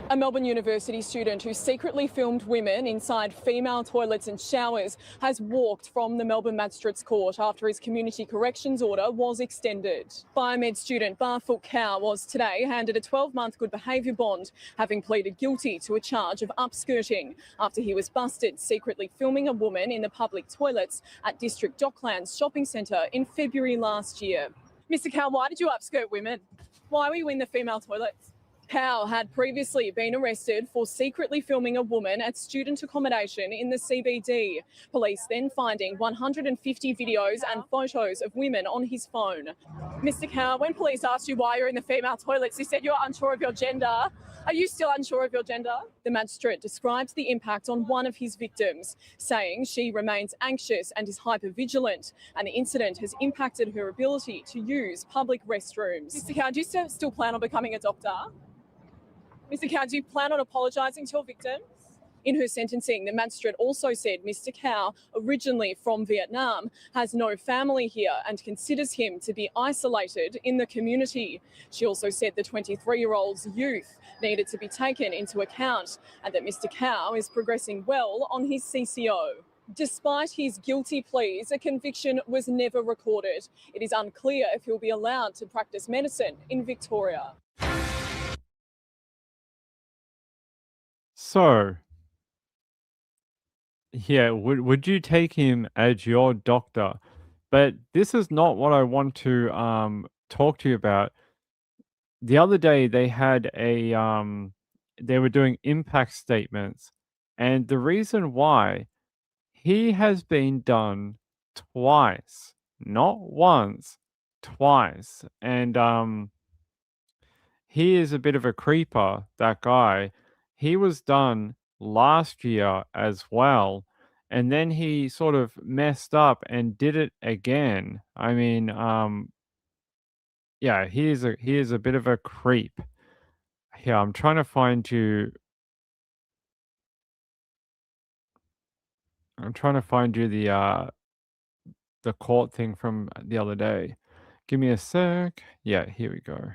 G: A Melbourne University student who secretly filmed women inside female toilets and showers has walked from the Melbourne Magistrates Court after his community corrections order was extended. Biomed student Barfoot Cow was today handed a 12-month good behaviour bond, having pleaded guilty to a charge of upskirting after he was busted secretly filming a woman in the public toilets at District Docklands Shopping Centre in February last year. Mr Cow, why did you upskirt women? Why were you in the female toilets? Cow had previously been arrested for secretly filming a woman at student accommodation in the CBD. Police then finding 150 videos and photos of women on his phone. Mr Cow, when police asked you why you're in the female toilets, you said you're unsure of your gender. Are you still unsure of your gender? The magistrate described the impact on one of his victims, saying she remains anxious and is hypervigilant, and the incident has impacted her ability to use public restrooms. Mr Cow, do you still plan on becoming a doctor? Mr Cow, do you plan on apologising to your victims? In her sentencing, the magistrate also said Mr Cow, originally from Vietnam, has no family here and considers him to be isolated in the community. She also said the 23-year-old's youth needed to be taken into account and that Mr Cow is progressing well on his CCO. Despite his guilty pleas, a conviction was never recorded. It is unclear if he'll be allowed to practice medicine in Victoria.
B: So, yeah, would you take him as your doctor? But this is not what I want to talk to you about. The other day they had they were doing impact statements, and the reason why he has been done twice, not once, twice. And he is a bit of a creeper, that guy. He was done last year as well, and then he sort of messed up and did it again. I mean, yeah, he is a bit of a creep. Yeah, I'm trying to find you. I'm trying to find you the court thing from the other day. Give me a sec. Yeah, here we go.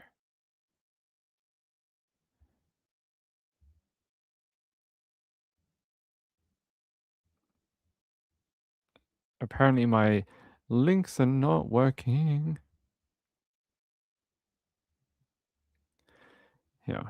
B: Apparently my links are not working. Yeah.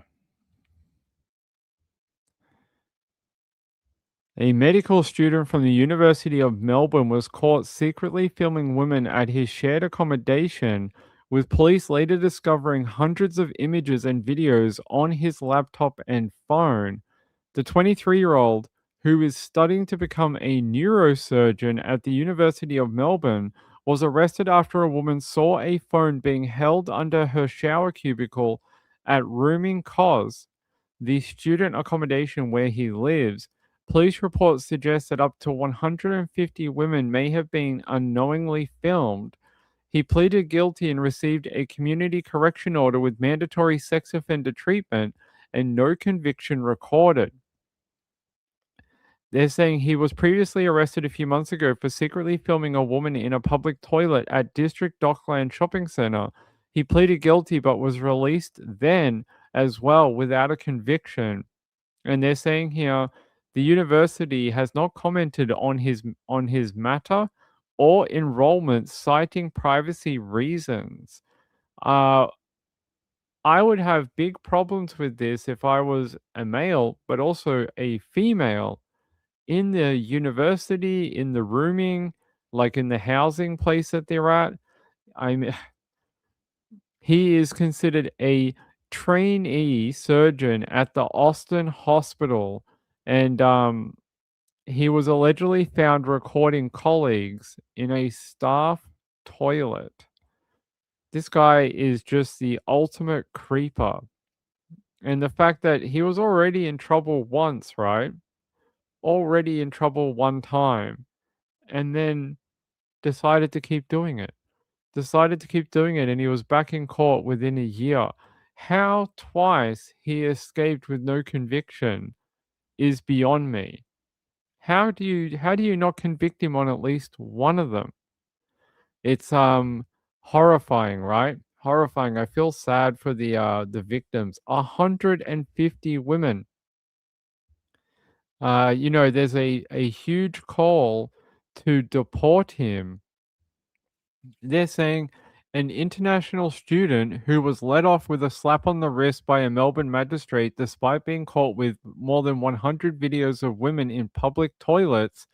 B: A medical student from the University of Melbourne was caught secretly filming women at his shared accommodation, with police later discovering hundreds of images and videos on his laptop and phone. The 23-year-old, who is studying to become a neurosurgeon at the University of Melbourne, was arrested after a woman saw a phone being held under her shower cubicle at Rooming Cos, the student accommodation where he lives. Police reports suggest that up to 150 women may have been unknowingly filmed. He pleaded guilty and received a community correction order with mandatory sex offender treatment and no conviction recorded. They're saying he was previously arrested a few months ago for secretly filming a woman in a public toilet at District Dockland Shopping Centre. He pleaded guilty but was released then as well without a conviction. And they're saying here the university has not commented on his matter or enrollment, citing privacy reasons. Uh, I would have big problems with this if I was a male, but also a female in the university, in the rooming, like in the housing place that they're at. I'm He is considered a trainee surgeon at the Austin Hospital, and he was allegedly found recording colleagues in a staff toilet. This guy is just the ultimate creeper. And the fact that he was already in trouble once, right? Already in trouble one time, and then decided to keep doing it. And he was back in court within a year. How twice he escaped with no conviction is beyond me. How do you not convict him on at least one of them? It's horrifying, right? Horrifying. I feel sad for the victims. 150 women. There's a huge call to deport him. They're saying an international student who was let off with a slap on the wrist by a Melbourne magistrate despite being caught with more than 100 videos of women in public toilets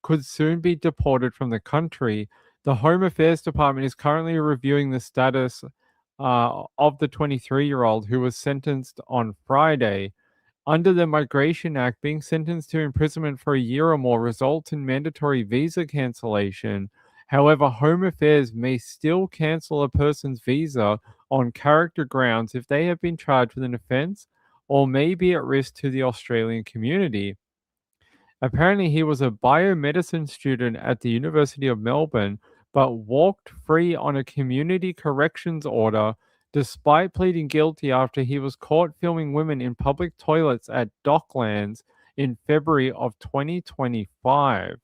B: could soon be deported from the country. The Home Affairs Department is currently reviewing the status of the 23-year-old who was sentenced on Friday. Under the Migration Act, being sentenced to imprisonment for a year or more results in mandatory visa cancellation. However, Home Affairs may still cancel a person's visa on character grounds if they have been charged with an offence or may be at risk to the Australian community. Apparently, he was a biomedicine student at the University of Melbourne, but walked free on a community corrections order despite pleading guilty after he was caught filming women in public toilets at Docklands in February of 2025.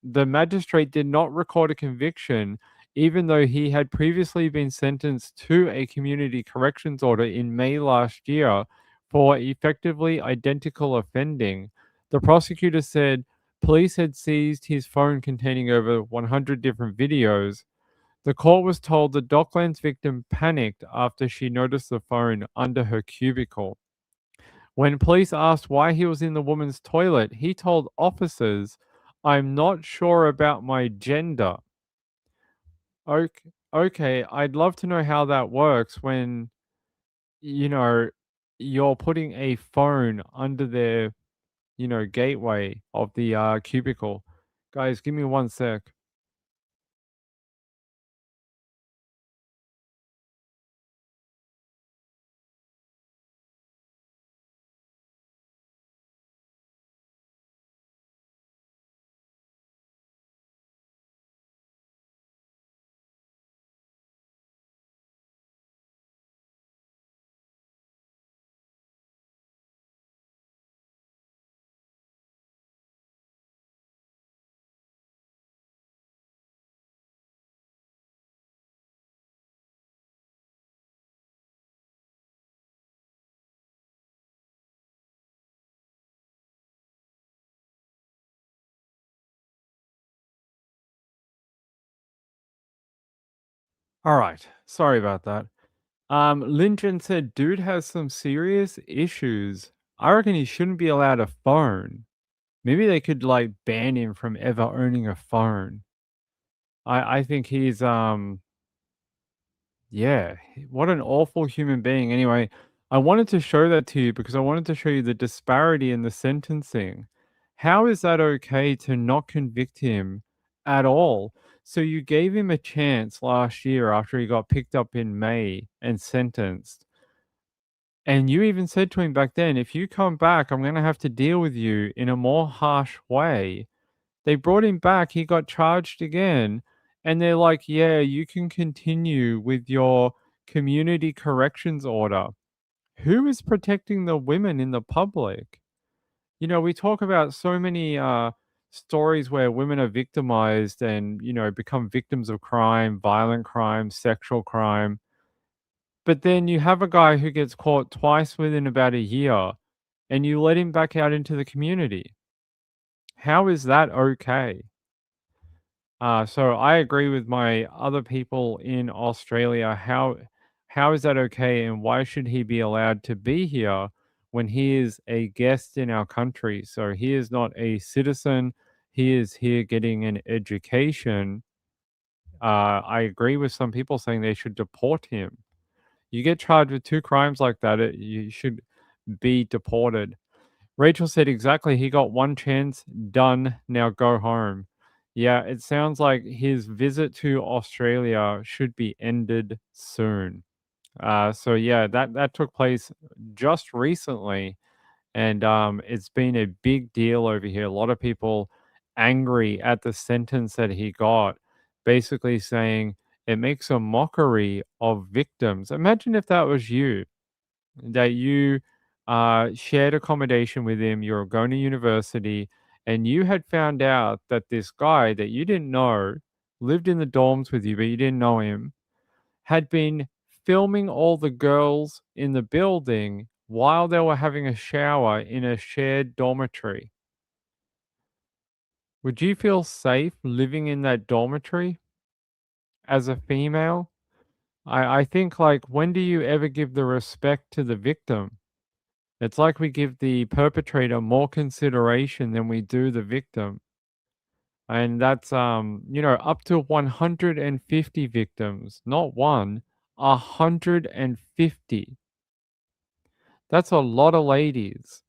B: The magistrate did not record a conviction, even though he had previously been sentenced to a community corrections order in May last year for effectively identical offending. The prosecutor said police had seized his phone containing over 100 different videos. The court was told the Docklands victim panicked after she noticed the phone under her cubicle. When police asked why he was in the woman's toilet, he told officers, "I'm not sure about my gender." Okay, okay, I'd love to know how that works when, you know, you're putting a phone under their, gateway of the cubicle. Guys, give me one sec. All right, sorry about that. Lynchen said, "Dude has some serious issues. I reckon he shouldn't be allowed a phone." Maybe they could like ban him from ever owning a phone. I think he's yeah, what an awful human being. Anyway, I wanted to show that to you because I wanted to show you the disparity in the sentencing. How is that okay to not convict him at all? So you gave him a chance last year after he got picked up in May and sentenced. And you even said to him back then, if you come back, I'm going to have to deal with you in a more harsh way. They brought him back, he got charged again, and they're like, "Yeah, you can continue with your community corrections order." Who is protecting the women in the public? We talk about so many stories where women are victimized and, become victims of crime, violent crime, sexual crime. But then you have a guy who gets caught twice within about a year and you let him back out into the community. How is that okay? So I agree with my other people in Australia. How is that okay, and why should he be allowed to be here when he is a guest in our country? So he is not a citizen. He is here getting an education. I agree with some people saying they should deport him. You get charged with two crimes like that, you should be deported. Rachel said, "Exactly, he got one chance, done, now go home." Yeah, it sounds like his visit to Australia should be ended soon. So yeah, that took place just recently, and it's been a big deal over here. A lot of people angry at the sentence that he got, basically saying it makes a mockery of victims. Imagine if that was you, that you shared accommodation with him, you're going to university, and you had found out that this guy that you didn't know lived in the dorms with you, but you didn't know him, had been filming all the girls in the building while they were having a shower in a shared dormitory. Would you feel safe living in that dormitory as a female? I think, like, when do you ever give the respect to the victim? It's like we give the perpetrator more consideration than we do the victim. And that's up to 150 victims, not one, 150. That's a lot of ladies.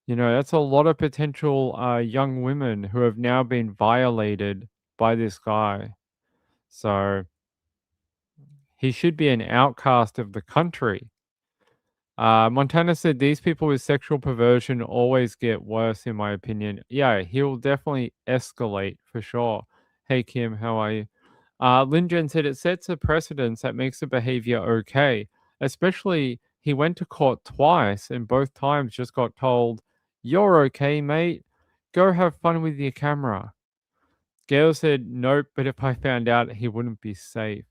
B: That's a lot of potential young women who have now been violated by this guy. So he should be an outcast of the country. Montana said these people with sexual perversion always get worse, in my opinion. Yeah, he'll definitely escalate for sure. Hey, Kim, how are you? Linjen said it sets a precedence that makes the behavior okay. Especially, he went to court twice and both times just got told, "You're okay, mate. Go have fun with your camera." Gail said, "Nope, but if I found out, he wouldn't be safe."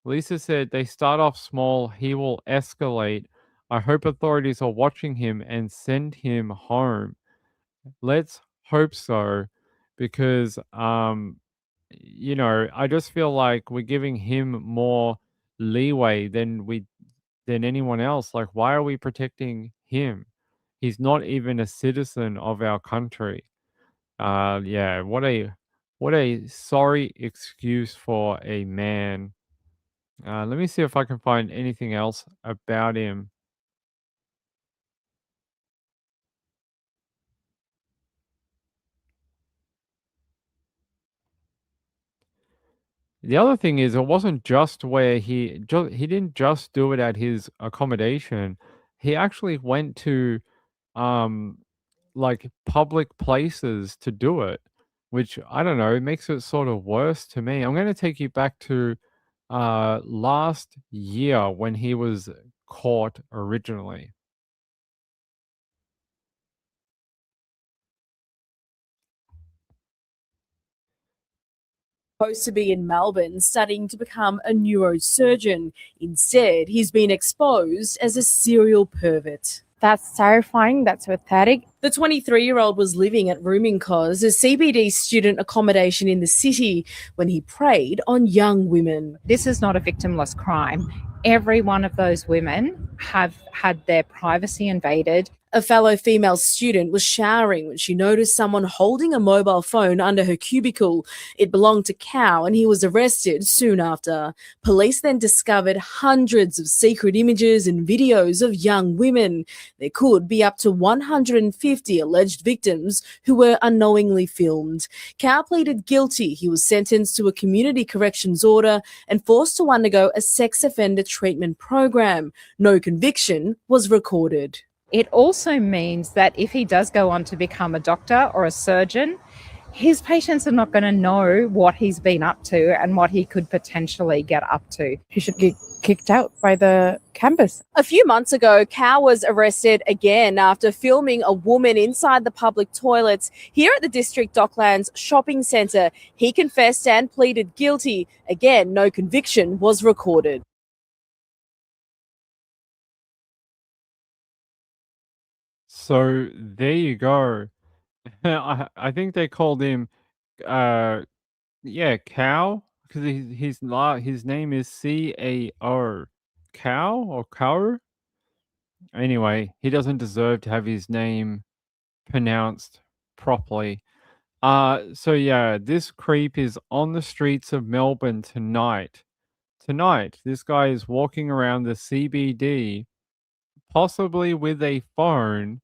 B: Lisa said they start off small, he will escalate. I hope authorities are watching him and send him home. Let's hope so, because I just feel like we're giving him more leeway than anyone else. Like, why are we protecting him? He's not even a citizen of our country. Yeah, what a sorry excuse for a man. Let me see if I can find anything else about him. The other thing is, it wasn't just where he didn't just do it at his accommodation. He actually went to um like public places to do it, which I don't know, it makes it sort of worse to me. I'm going to take you back to last year when he was caught originally.
H: Supposed to be in Melbourne studying to become a neurosurgeon. Instead, he's been exposed as a serial pervert.
I: That's terrifying. That's pathetic.
H: The 23-year-old was living at Rooming Cos, a CBD student accommodation in the city, when he preyed on young women.
I: This is not a victimless crime. Every one of those women have had their privacy invaded.
H: A fellow female student was showering when she noticed someone holding a mobile phone under her cubicle. It belonged to Cow, and he was arrested soon after. Police then discovered hundreds of secret images and videos of young women. There could be up to 150 alleged victims who were unknowingly filmed. Cow pleaded guilty. He was sentenced to a community corrections order and forced to undergo a sex offender treatment program. No conviction was recorded.
I: It also means that if he does go on to become a doctor or a surgeon, his patients are not going to know what he's been up to and what he could potentially get up to.
J: He should get kicked out by the campus.
H: A few months ago, Cow was arrested again after filming a woman inside the public toilets here at the District Docklands shopping centre. He confessed and pleaded guilty. Again, no conviction was recorded.
B: So there you go. I think they called him yeah, Cow, because his name is CAO. Cow or Cow? Anyway, he doesn't deserve to have his name pronounced properly. So yeah, this creep is on the streets of Melbourne tonight. Tonight, this guy is walking around the CBD, possibly with a phone,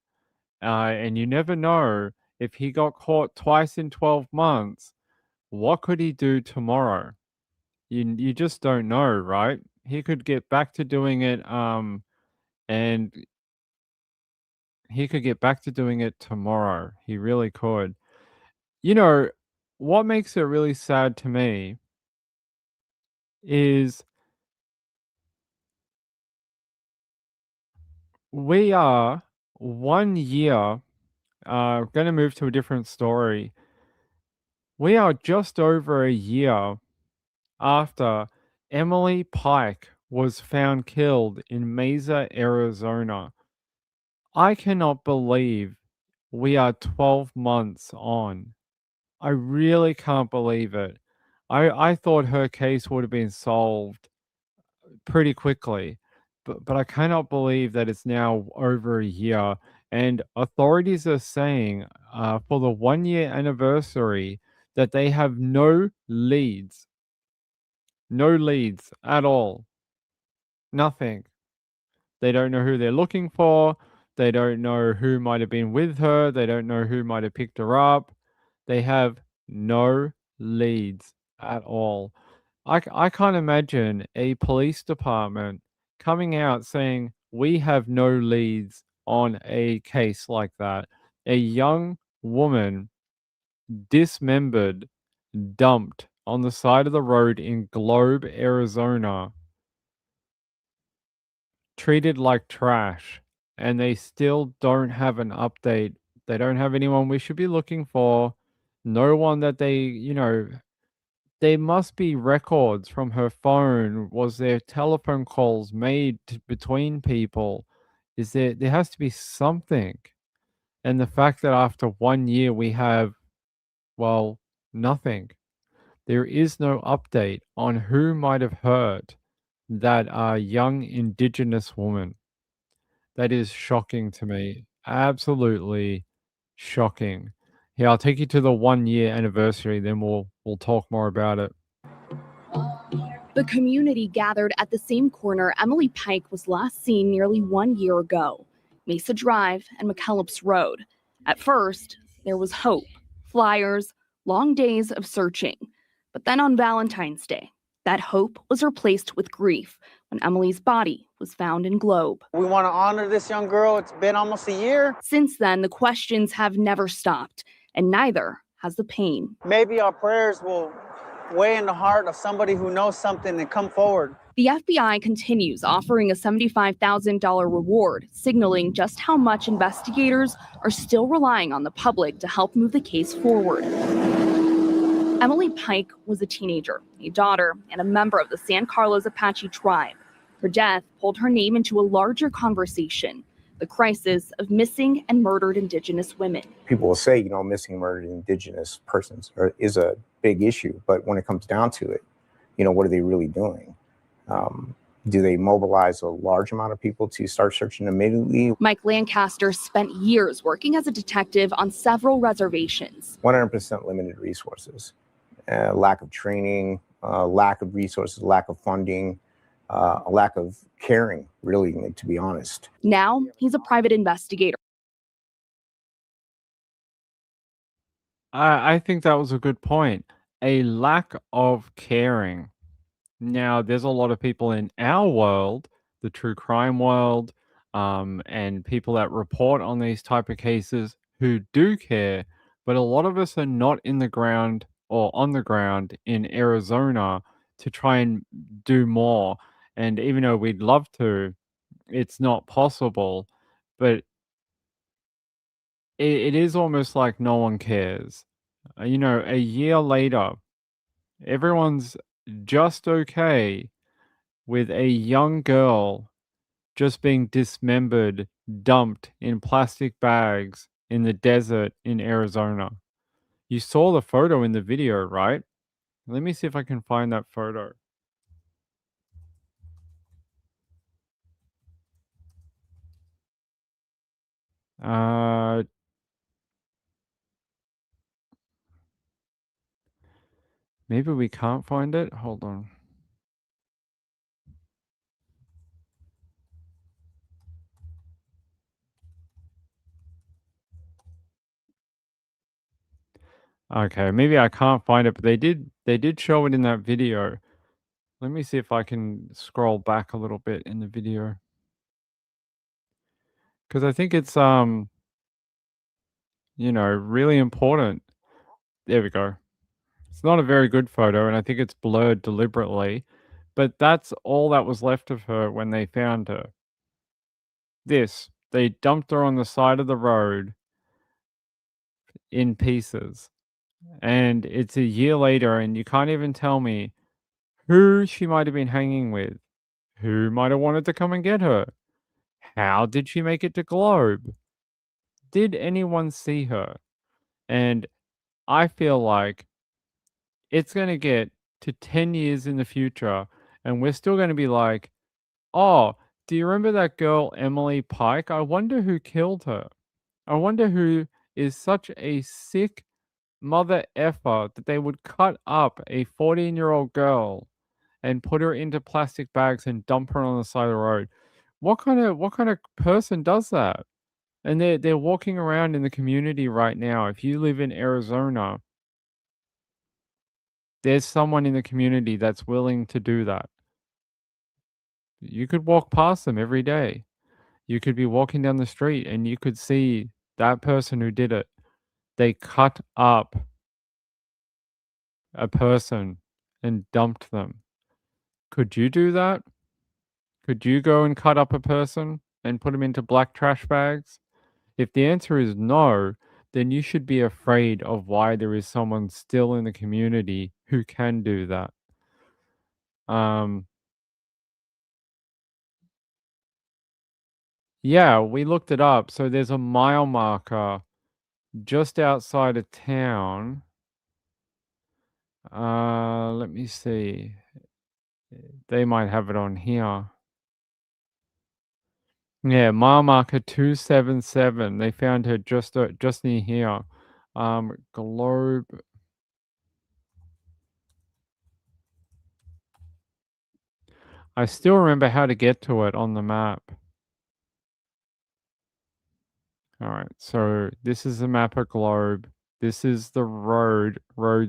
B: and you never know if he got caught twice in 12 months, what could he do tomorrow? You just don't know, right? He could get back to doing it, and he could get back to doing it tomorrow. He really could. You know, what makes it really sad to me is we are 1 year, going to move to a different story. We are just over a year after Emily Pike was found killed in Mesa, Arizona. I cannot believe we are 12 months on. I really can't believe it. I thought her case would have been solved pretty quickly, but I cannot believe that it's now over a year. And authorities are saying for the 1 year anniversary that they have no leads at all. Nothing. They don't know who they're looking for. They don't know who might have been with her. They don't know who might have picked her up. They have no leads at all. I can't imagine a police department coming out saying, we have no leads on a case like that. A young woman dismembered, dumped on the side of the road in Globe, Arizona, treated like trash, and they still don't have an update. They don't have anyone we should be looking for. No one that there must be records from her phone. Was there telephone calls made between people? There has to be something. And the fact that after 1 year we have, well, nothing. There is no update on who might have hurt that young Indigenous woman. That is shocking to me. Absolutely shocking. Yeah, I'll take you to the 1 year anniversary, then we'll talk more about it.
K: The community gathered at the same corner Emily Pike was last seen nearly 1 year ago, Mesa Drive and McKellips Road. At first, there was hope, flyers, long days of searching. But then on Valentine's Day, that hope was replaced with grief when Emily's body was found in Globe.
L: We want to honor this young girl. It's been almost a year.
K: Since then, the questions have never stopped, and neither has the pain.
L: Maybe our prayers will weigh in the heart of somebody who knows something and come forward.
K: The FBI continues offering a $75,000 reward, signaling just how much investigators are still relying on the public to help move the case forward. Emily Pike was a teenager, a daughter, and a member of the San Carlos Apache tribe. Her death pulled her name into a larger conversation, the crisis of missing and murdered Indigenous women.
M: People will say, missing and murdered Indigenous persons is a big issue, but when it comes down to it, what are they really doing? Do they mobilize a large amount of people to start searching immediately?
K: Mike Lancaster spent years working as a detective on several reservations.
M: 100% limited resources, lack of training, lack of resources, lack of funding, a lack of caring, really, to be honest.
K: Now he's a private investigator.
B: I think that was a good point. A lack of caring. Now, there's a lot of people in our world, the true crime world, and people that report on these type of cases who do care, but a lot of us are not in the ground or on the ground in Arizona to try and do more. And even though we'd love to, it's not possible. But it is almost like no one cares. A year later, everyone's just okay with a young girl just being dismembered, dumped in plastic bags in the desert in Arizona. You saw the photo in the video, right? Let me see if I can find that photo. Maybe we can't find it. Hold on. Okay, maybe I can't find it, but they did show it in that video. Let me see if I can scroll back a little bit in the video. Because I think it's really important. There we go. It's not a very good photo, and I think it's blurred deliberately, but that's all that was left of her when they found her. They dumped her on the side of the road in pieces. And it's a year later, and you can't even tell me who she might have been hanging with, who might have wanted to come and get her. How did she make it to Globe? Did anyone see her? And I feel like it's going to get to 10 years in the future, and we're still going to be like, oh, do you remember that girl, Emily Pike? I wonder who killed her. I wonder who is such a sick mother effer that they would cut up a 14-year-old girl and put her into plastic bags and dump her on the side of the road. What kind of person does that? And they're walking around in the community right now. If you live in Arizona, there's someone in the community that's willing to do that. You could walk past them every day. You could be walking down the street and you could see that person who did it. They cut up a person and dumped them. Could you do that? Could you go and cut up a person and put them into black trash bags? If the answer is no, then you should be afraid of why there is someone still in the community who can do that. Yeah, we looked it up. So there's a mile marker just outside of town. Let me see. They might have it on here. Yeah, mile marker 277. They found her just near here. Globe. I still remember how to get to it on the map. All right, so this is the map of Globe. This is the road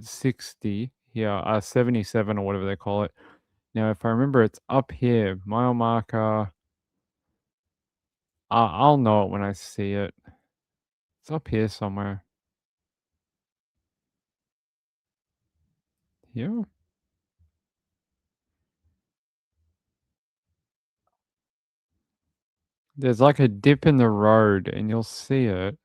B: 60 here, 77 or whatever they call it. Now, if I remember, it's up here, mile marker. I'll know it when I see it. It's up here somewhere. Here? There's like a dip in the road, and you'll see it.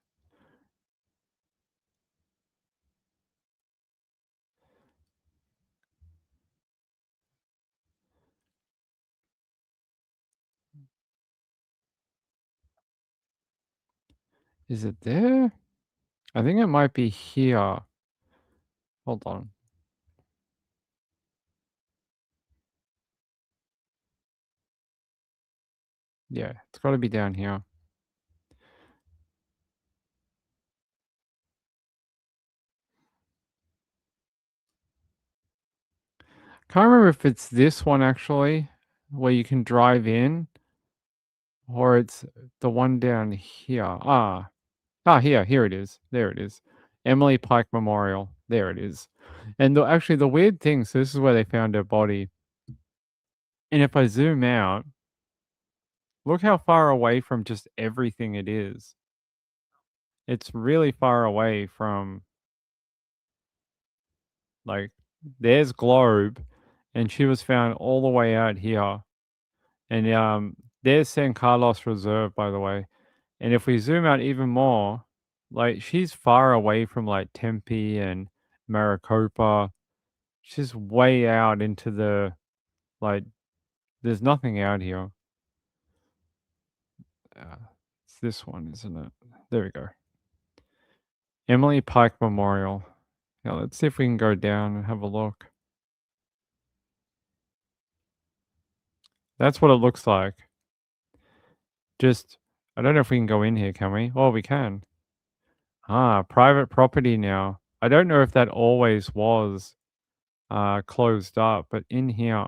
B: Is it there? I think it might be here. Hold on. Yeah, it's got to be down here. Can't remember if it's this one actually, where you can drive in, or it's the one down here. Here it is. There it is. Emily Pike Memorial. There it is. And actually, the weird thing, so this is where they found her body. And if I zoom out, look how far away from just everything it is. It's really far away from, like, there's Globe, and she was found all the way out here. And there's San Carlos Reserve, by the way. And if we zoom out even more, like, she's far away from like Tempe and Maricopa. She's way out into the, like, there's nothing out here. It's this one, isn't it? There we go. Emily Pike Memorial. Yeah, let's see if we can go down and have a look. That's what it looks like. Just, I don't know if we can go in here, can we? Oh, we can. Private property now. I don't know if that always was closed up, but in here,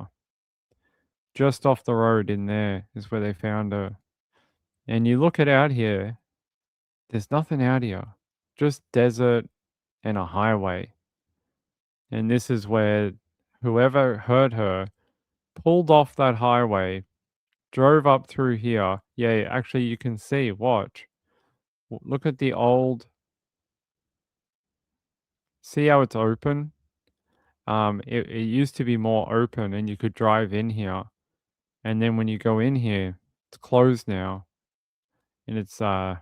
B: just off the road in there is where they found her. And you look it out here, there's nothing out here, just desert and a highway. And this is where whoever heard her pulled off that highway, drove up through here. Yeah, actually, you can see, watch. Look at the old. See how it's open? It used to be more open and you could drive in here. And then when you go in here, it's closed now. And it's got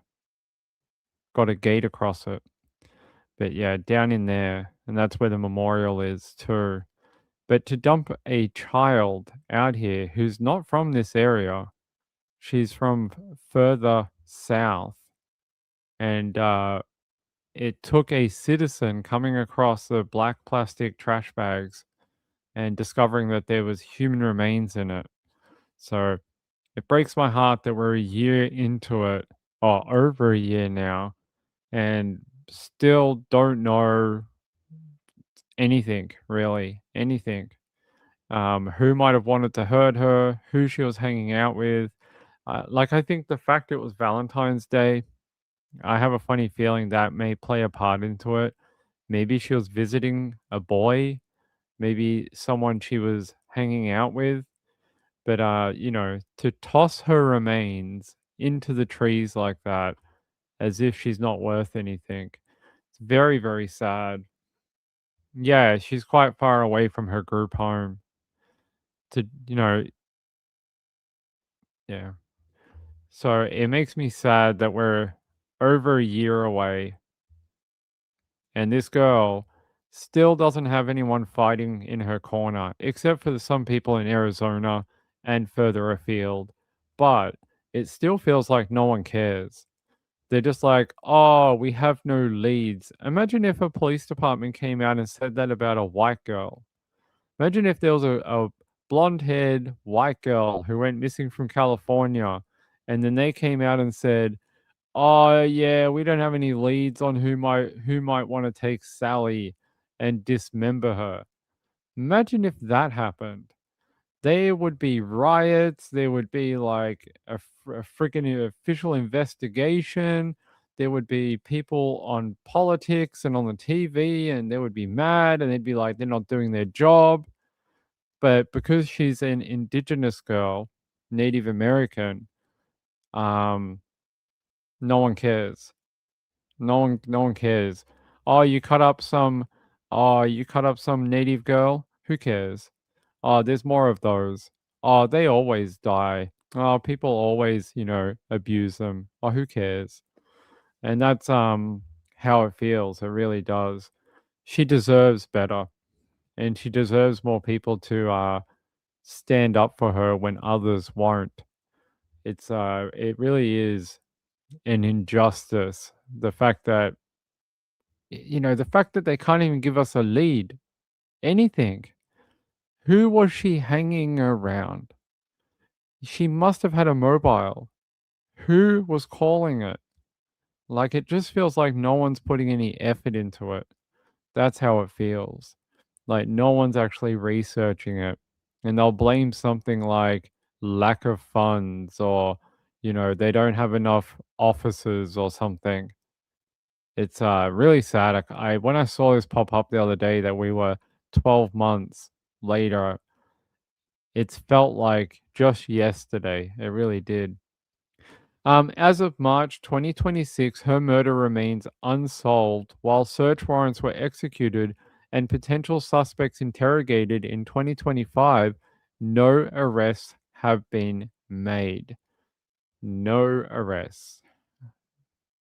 B: a gate across it. But yeah, down in there, and that's where the memorial is too. But to dump a child out here who's not from this area, she's from further south. And it took a citizen coming across the black plastic trash bags and discovering that there was human remains in it. So it breaks my heart that we're a year into it, or over a year now, and still don't know anything, really, anything. Who might have wanted to hurt her, who she was hanging out with. I think the fact it was Valentine's Day, I have a funny feeling that may play a part into it. Maybe she was visiting a boy, maybe someone she was hanging out with. But, to toss her remains into the trees like that, as if she's not worth anything, it's very, very sad. Yeah, she's quite far away from her group home. To, yeah. So it makes me sad that we're over a year away and this girl still doesn't have anyone fighting in her corner, except for some people in Arizona and further afield. But it still feels like no one cares. They're just like, oh, we have no leads. Imagine if a police department came out and said that about a white girl. Imagine if there was a blonde haired white girl who went missing from California And then they came out and said, "Oh yeah, we don't have any leads on who might want to take Sally and dismember her." Imagine if that happened. There would be riots. There would be like a freaking official investigation. There would be people on politics and on the TV, and they would be mad, and they'd be like, they're not doing their job. But because she's an indigenous girl, Native American, no one cares. No one cares. Oh, you cut up some native girl? Who cares? Oh, there's more of those. Oh, they always die. Oh, people always, abuse them. Oh, who cares? And that's how it feels. It really does. She deserves better, and she deserves more people to stand up for her when others won't. It really is an injustice. The fact that they can't even give us a lead. Anything. Who was she hanging around? She must have had a mobile. Who was calling it? Like, it just feels like no one's putting any effort into it. That's how it feels. Like, no one's actually researching it. And they'll blame something like lack of funds or, they don't have enough officers or something. It's really sad. When I saw this pop up the other day that we were 12 months later, it's felt like just yesterday. It really did. As of March 2026, her murder remains unsolved while search warrants were executed and potential suspects interrogated in 2025. No arrests have been made. No arrests.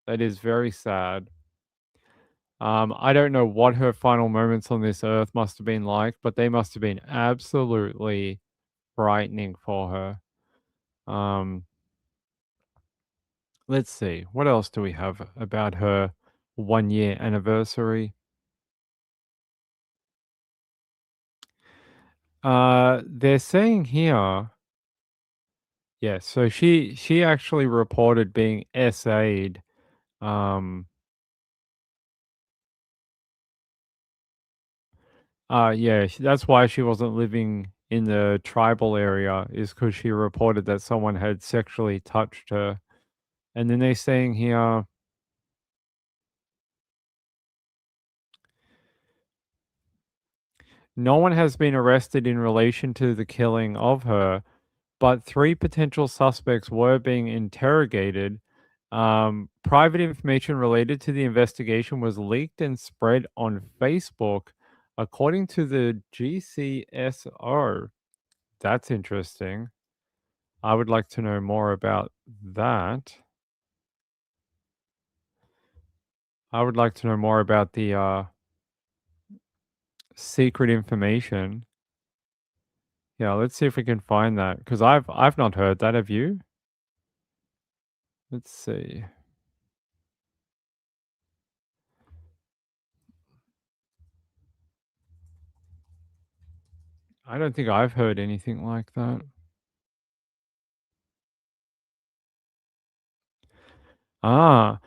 B: That is very sad. I don't know what her final moments on this earth must have been like, but they must have been absolutely frightening for her. Let's see. What else do we have about her 1 year anniversary? They're saying here, yeah, so she actually reported being SA'd. Yeah, that's why she wasn't living in the tribal area, is because she reported that someone had sexually touched her. And then they're saying here, no one has been arrested in relation to the killing of her, but 3 potential suspects were being interrogated. Private information related to the investigation was leaked and spread on Facebook, according to the GCSO. That's interesting. I would like to know more about that. I would like to know more about the secret information. Yeah, let's see if we can find that, because I've not heard that. Have you? Let's see. I don't think I've heard anything like that. Ah,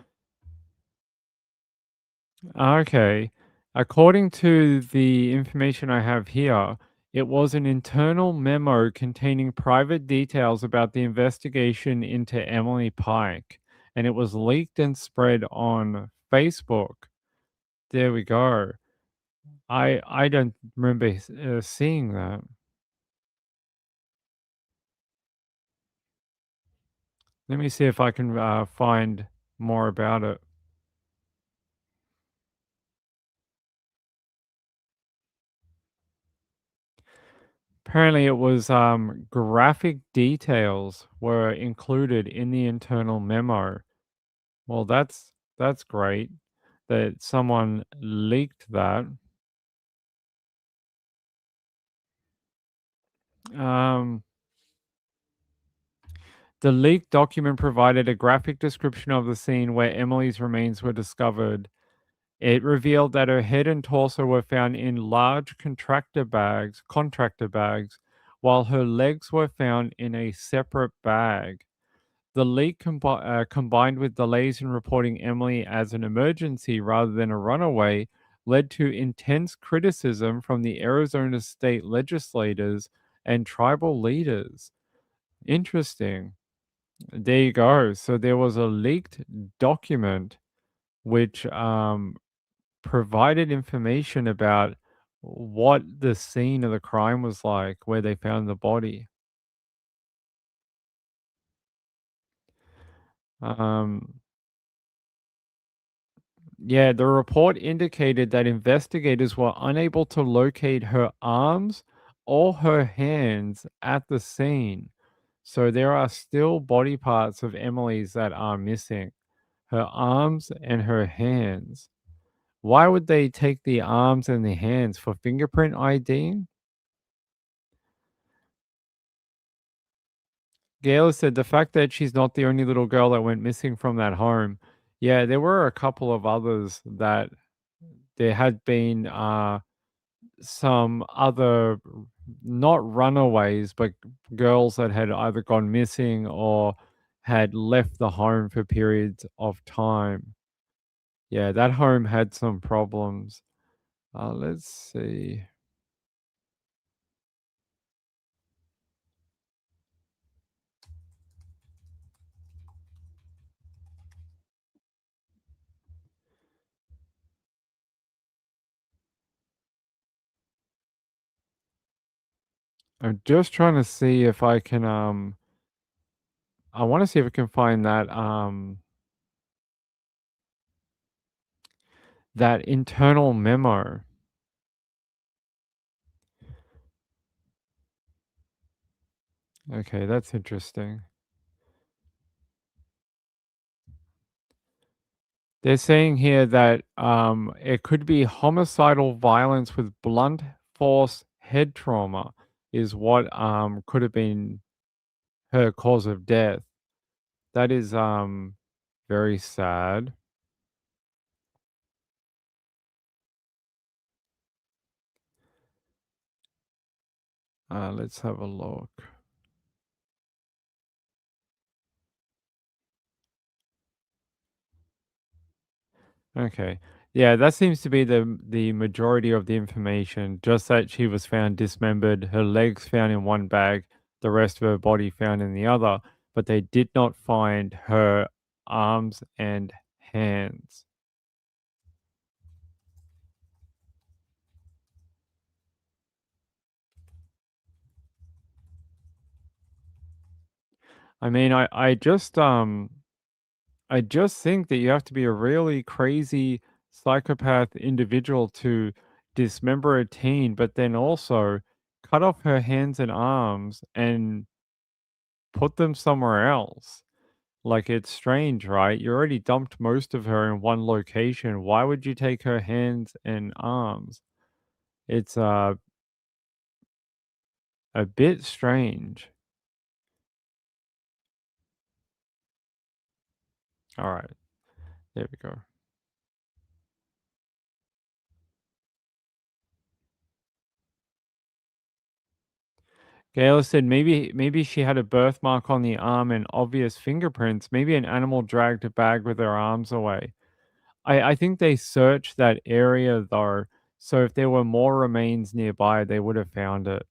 B: okay. According to the information I have here, it was an internal memo containing private details about the investigation into Emily Pike, and it was leaked and spread on Facebook. There we go. I don't remember seeing that. Let me see if I can find more about it. Apparently, it was graphic details were included in the internal memo. Well, that's great that someone leaked that. The leaked document provided a graphic description of the scene where Emily's remains were discovered. It revealed that her head and torso were found in large contractor bags, while her legs were found in a separate bag. The leak combined with delays in reporting Emily as an emergency rather than a runaway led to intense criticism from the Arizona state legislators and tribal leaders. Interesting. There you go. So there was a leaked document which provided information about what the scene of the crime was like, where they found the body. Yeah, the report indicated that investigators were unable to locate her arms or her hands at the scene. So there are still body parts of Emily's that are missing, her arms and her hands. Why would they take the arms and the hands for fingerprint ID? Gail said the fact that she's not the only little girl that went missing from that home. Yeah, there were a couple of others that there had been some other, not runaways, but girls that had either gone missing or had left the home for periods of time. Yeah, that home had some problems. Let's see. I'm just trying to see if I can I want to see if I can find that internal memo. Okay, that's interesting. They're saying here that it could be homicidal violence with blunt force head trauma is what could have been her cause of death. That is very sad. Let's have a look. Okay. Yeah, that seems to be the majority of the information. Just that she was found dismembered, her legs found in one bag, the rest of her body found in the other, but they did not find her arms and hands. I mean, I just think that you have to be a really crazy psychopath individual to dismember a teen, but then also cut off her hands and arms and put them somewhere else. Like, it's strange, right? You already dumped most of her in one location. Why would you take her hands and arms? It's a bit strange. All right, there we go. Gail said maybe she had a birthmark on the arm and obvious fingerprints. Maybe an animal dragged a bag with her arms away. I think they searched that area though, so if there were more remains nearby, they would have found it.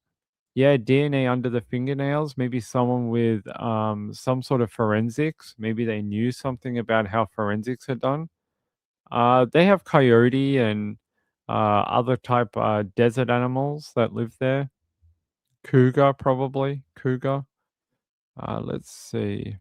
B: Yeah, DNA under the fingernails. Maybe someone with some sort of forensics. Maybe they knew something about how forensics are done. They have coyote and other type desert animals that live there. Cougar, probably. Cougar. Let's see.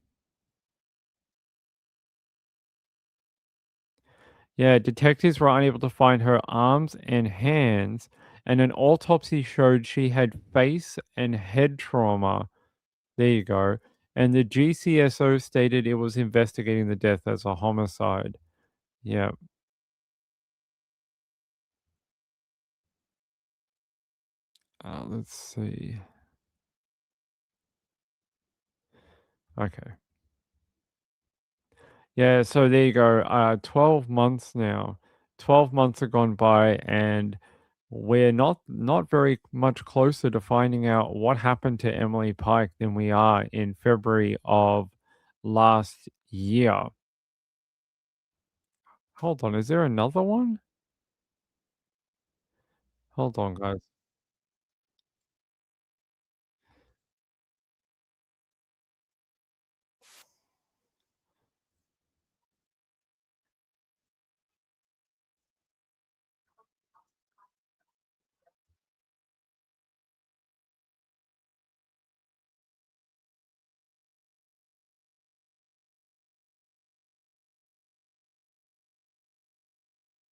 B: Yeah, detectives were unable to find her arms and hands, and an autopsy showed she had face and head trauma. There you go. And the GCSO stated it was investigating the death as a homicide. Yeah. Let's see. Okay. Yeah, so there you go. 12 months now. 12 months have gone by and we're not very much closer to finding out what happened to Emily Pike than we are in February of last year. Hold on, is there another one? Hold on, guys.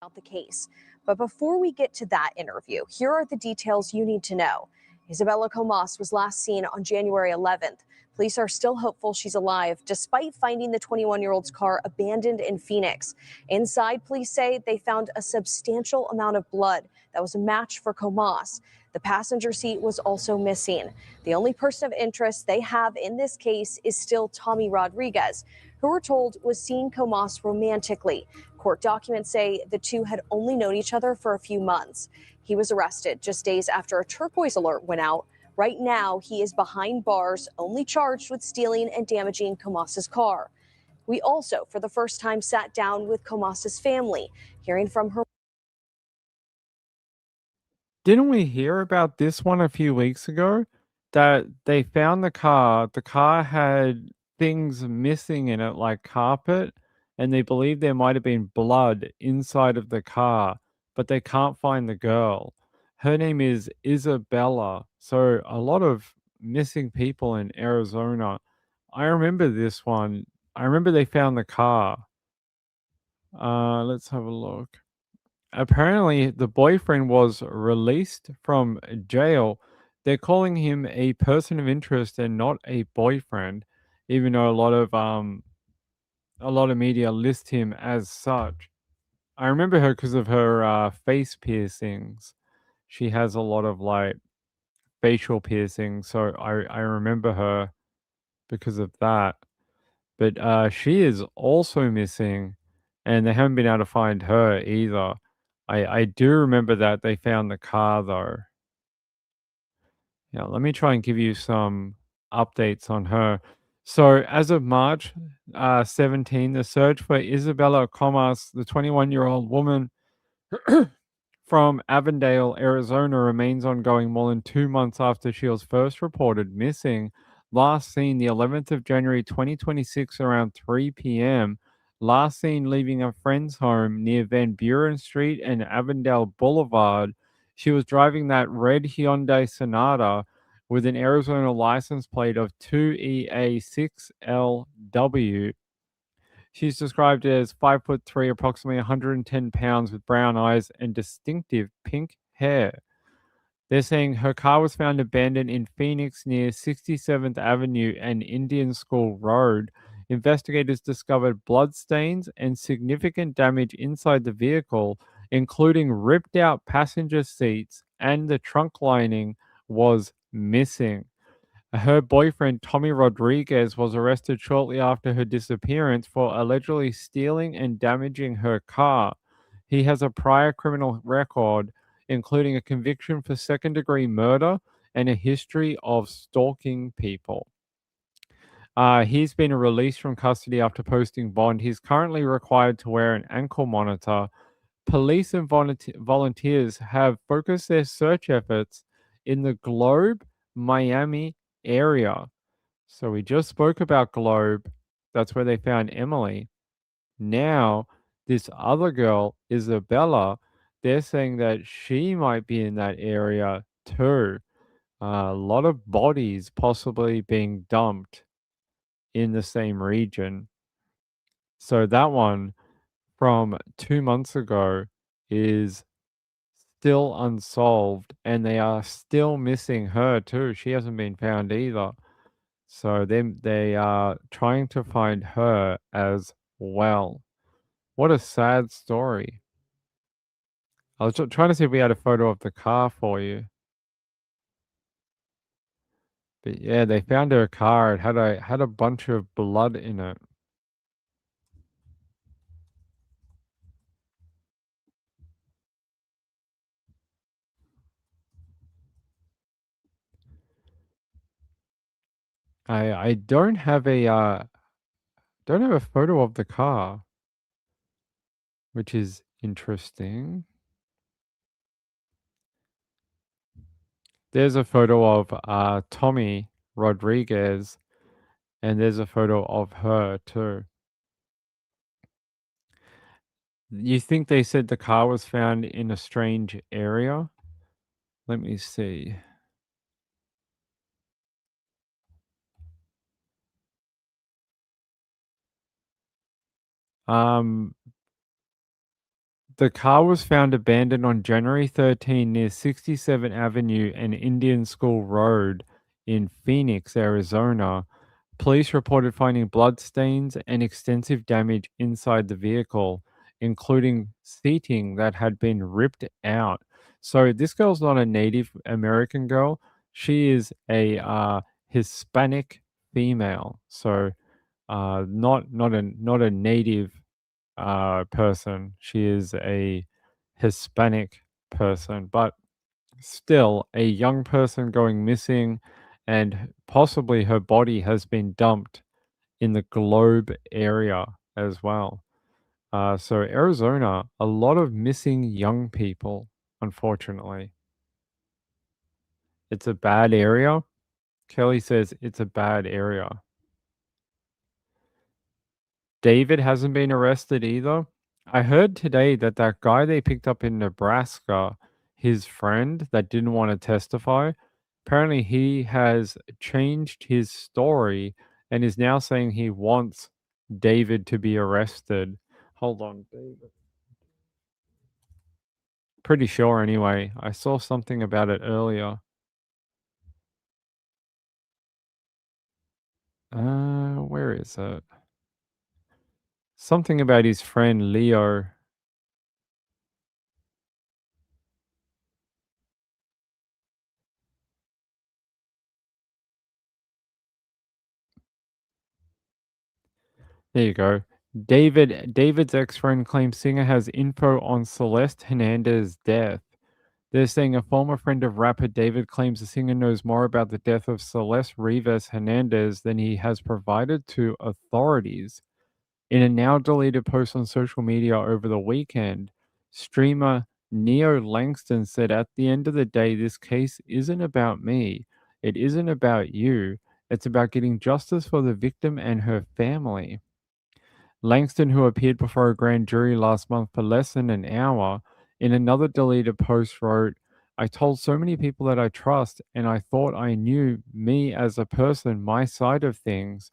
N: About the case. But before we get to that interview, here are the details you need to know. Isabella Comas was last seen on January 11th. Police are still hopeful she's alive, despite finding the 21-year-old's car abandoned in Phoenix. Inside, police say they found a substantial amount of blood that was a match for Comas. The passenger seat was also missing. The only person of interest they have in this case is still Tommy Rodriguez, who we're told was seeing Comas romantically. Court documents say the two had only known each other for a few months. He was arrested just days after a turquoise alert went out. Right now, he is behind bars, only charged with stealing and damaging Comas's car. We also, for the first time, sat down with Comas's family, hearing from her.
B: Didn't we hear about this one a few weeks ago? That they found the car. The car had things missing in it, like carpet, and they believe there might have been blood inside of the car, but they can't find the girl. Her name is Isabella. So a lot of missing people in Arizona. I remember this one. I remember they found the car. Let's have a look. Apparently, the boyfriend was released from jail. They're calling him a person of interest and not a boyfriend, even though a lot of media list him as such. I remember her because of her face piercings. She has a lot of like facial piercings, so I remember her because of that. But she is also missing, and they haven't been able to find her either. I do remember that they found the car though. Yeah, let me try and give you some updates on her. So as of March 17, the search for Isabella Comas, the 21-year-old woman from Avondale, Arizona, remains ongoing more than 2 months after she was first reported missing. Last seen the 11th of January 2026 around 3 p.m. Last seen leaving a friend's home near Van Buren Street and Avondale Boulevard. She was driving that red Hyundai Sonata with an Arizona license plate of 2EA6LW. She's described as 5'3", approximately 110 pounds, with brown eyes and distinctive pink hair. They're saying her car was found abandoned in Phoenix near 67th Avenue and Indian School Road. Investigators discovered bloodstains and significant damage inside the vehicle, including ripped out passenger seats, and the trunk lining was missing. Her boyfriend, Tommy Rodriguez, was arrested shortly after her disappearance for allegedly stealing and damaging her car. He has a prior criminal record, including a conviction for second-degree murder and a history of stalking people. He's been released from custody after posting bond. He's currently required to wear an ankle monitor. Police and volunteers have focused their search efforts in the Globe, Miami area. So we just spoke about Globe. That's where they found Emily. Now, this other girl, Isabella, they're saying that she might be in that area too. A lot of bodies possibly being dumped in the same region. So that one from 2 months ago is still unsolved, and they are still missing her too. She hasn't been found either. So they are trying to find her as well. What a sad story. I was trying to see if we had a photo of the car for you. But yeah, they found her car. It had a bunch of blood in it. I don't have Don't have a photo of the car, which is interesting. There's a photo of Tommy Rodriguez, and there's a photo of her too. You think they said the car was found in a strange area? Let me see. Um, the car was found abandoned on January 13 near 67 Avenue and Indian School Road in Phoenix, Arizona. Police reported finding bloodstains and extensive damage inside the vehicle, including seating that had been ripped out. So this girl's not a Native American girl. She is a Hispanic female. So not a native person. She is a Hispanic person, but still a young person going missing, and possibly her body has been dumped in the Globe area as well. So Arizona, a lot of missing young people, unfortunately. It's a bad area. Kelly says it's a bad area. David hasn't been arrested either. I heard today that that guy they picked up in Nebraska, his friend that didn't want to testify, apparently he has changed his story and is now saying he wants David to be arrested. Hold on, David. Pretty sure anyway. I saw something about it earlier. Where is it? Something about his friend Leo. There you go. David's ex-friend claims singer has info on Celeste Hernandez's death. They're saying a former friend of rapper David claims the singer knows more about the death of Celeste Rivas Hernandez than he has provided to authorities. In a now deleted post on social media over the weekend, streamer Neo Langston said, "At the end of the day, this case isn't about me. It isn't about you. It's about getting justice for the victim and her family." Langston, who appeared before a grand jury last month for less than an hour, in another deleted post wrote, "I told so many people that I trust, and I thought I knew me as a person, my side of things,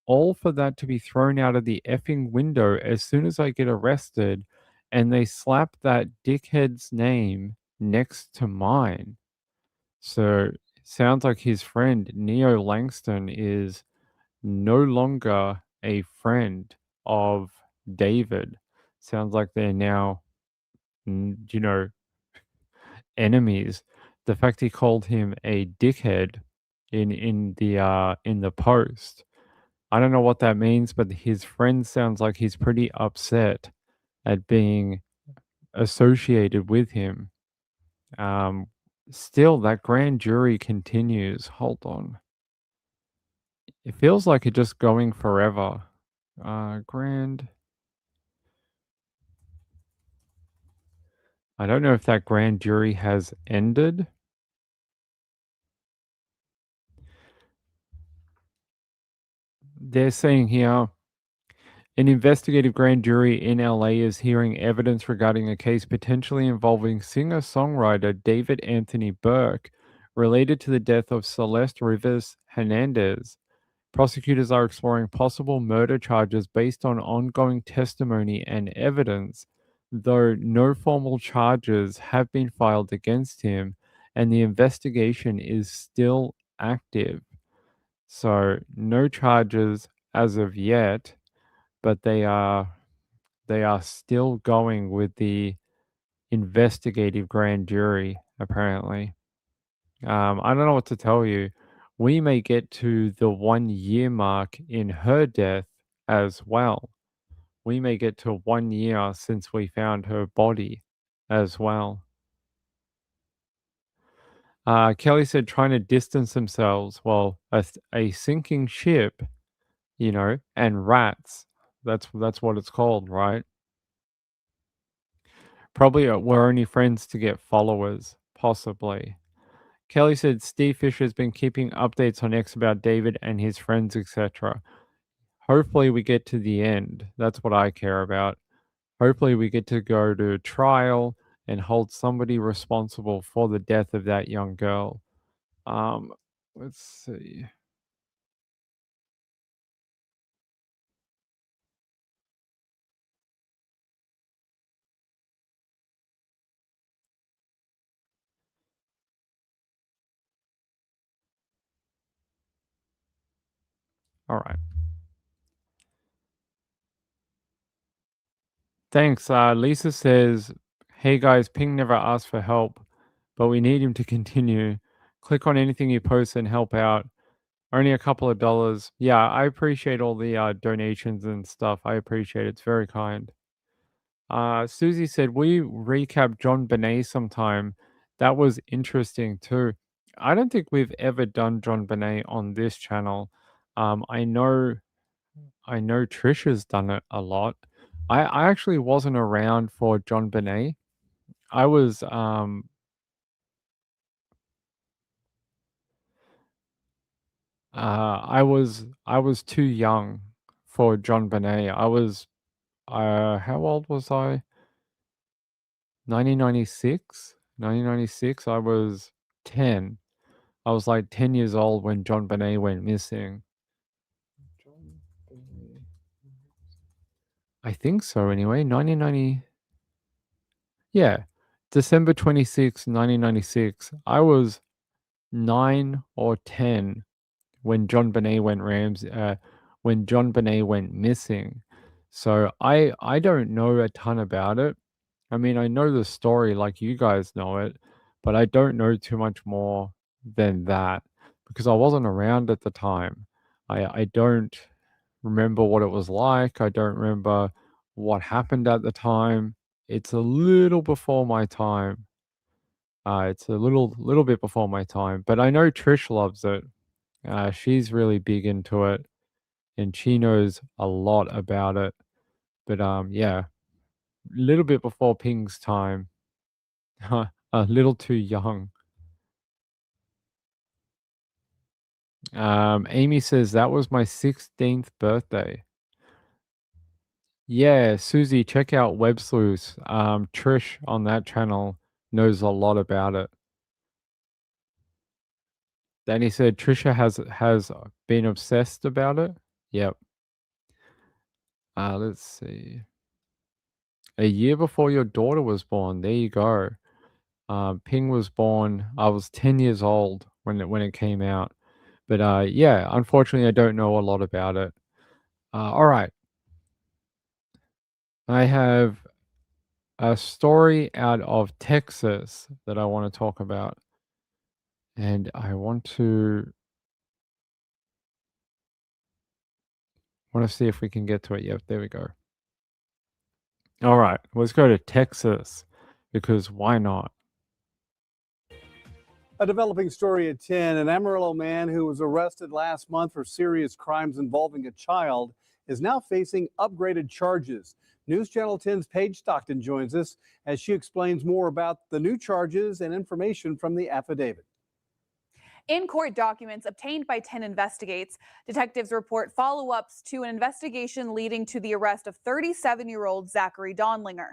B: all for that to be thrown out of the effing window as soon as I get arrested, and they slap that dickhead's name next to mine." So, sounds like his friend, Neo Langston, is no longer a friend of David. Sounds like they're now, enemies. The fact he called him a dickhead in the post, I don't know what that means, but his friend sounds like he's pretty upset at being associated with him. Um, Still, that grand jury continues. Hold on. It feels like it's just going forever. Grand. I don't know if that grand jury has ended. They're saying here an investigative grand jury in LA is hearing evidence regarding a case potentially involving singer songwriter David Anthony Burke related to the death of Celeste Rivas Hernandez. Prosecutors are exploring possible murder charges based on ongoing testimony and evidence, though no formal charges have been filed against him, and the investigation is still active. So, no charges as of yet, but they are still going with the investigative grand jury, apparently. I don't know what to tell you. We may get to the 1 year mark in her death as well. We may get to 1 year since we found her body as well. Kelly said trying to distance themselves. Well, a sinking ship and rats. That's what it's called, right? Probably we're only friends to get followers, possibly. Kelly said Steve Fisher's been keeping updates on X about David and his friends, etc. Hopefully we get to the end. That's what I care about. Hopefully we get to go to trial and hold somebody responsible for the death of that young girl. Let's see. All right. Thanks. Lisa says, hey guys, Ping never asked for help, but we need him to continue. Click on anything he posts and help out. Only a couple of dollars. Yeah, I appreciate all the donations and stuff. I appreciate it. It's very kind. Susie said, we recap John Bonet sometime. That was interesting too. I don't think we've ever done John Bonet on this channel. I know Trisha's done it a lot. I actually wasn't around for John Bonet. I was I was too young for John Bonet. I was how old was I? 1996? 1996, I was 10. I was like 10 years old when John Bonet went missing. I think so anyway. 1990. Yeah. December 26, 1996. I was 9 or 10 when John Bonet went missing. So I don't know a ton about it. I mean, I know the story like you guys know it, but I don't know too much more than that because I wasn't around at the time. I don't remember what it was like. I don't remember what happened at the time. It's a little before my time. It's a little bit before my time, but I know Trish loves it. She's really big into it, and she knows a lot about it. But yeah, a little bit before Ping's time. A little too young. Amy says that was my 16th birthday. Yeah, Susie, check out Web Sleuths. Trish on that channel knows a lot about it. Danny said Trisha has been obsessed about it. Yep. Let's see. A year before your daughter was born. There you go. Ping was born. I was 10 years old when it came out. But yeah, unfortunately, I don't know a lot about it. All right. I have a story out of Texas that I want to talk about. And I want to see if we can get to it. Yep, there we go. All right, let's go to Texas because why not?
O: A developing story at 10. An Amarillo man who was arrested last month for serious crimes involving a child is now facing upgraded charges. News Channel 10's Paige Stockton joins us as she explains more about the new charges and information from the affidavit.
P: In court documents obtained by 10 Investigates, detectives report follow-ups to an investigation leading to the arrest of 37-year-old Zachary Donlinger.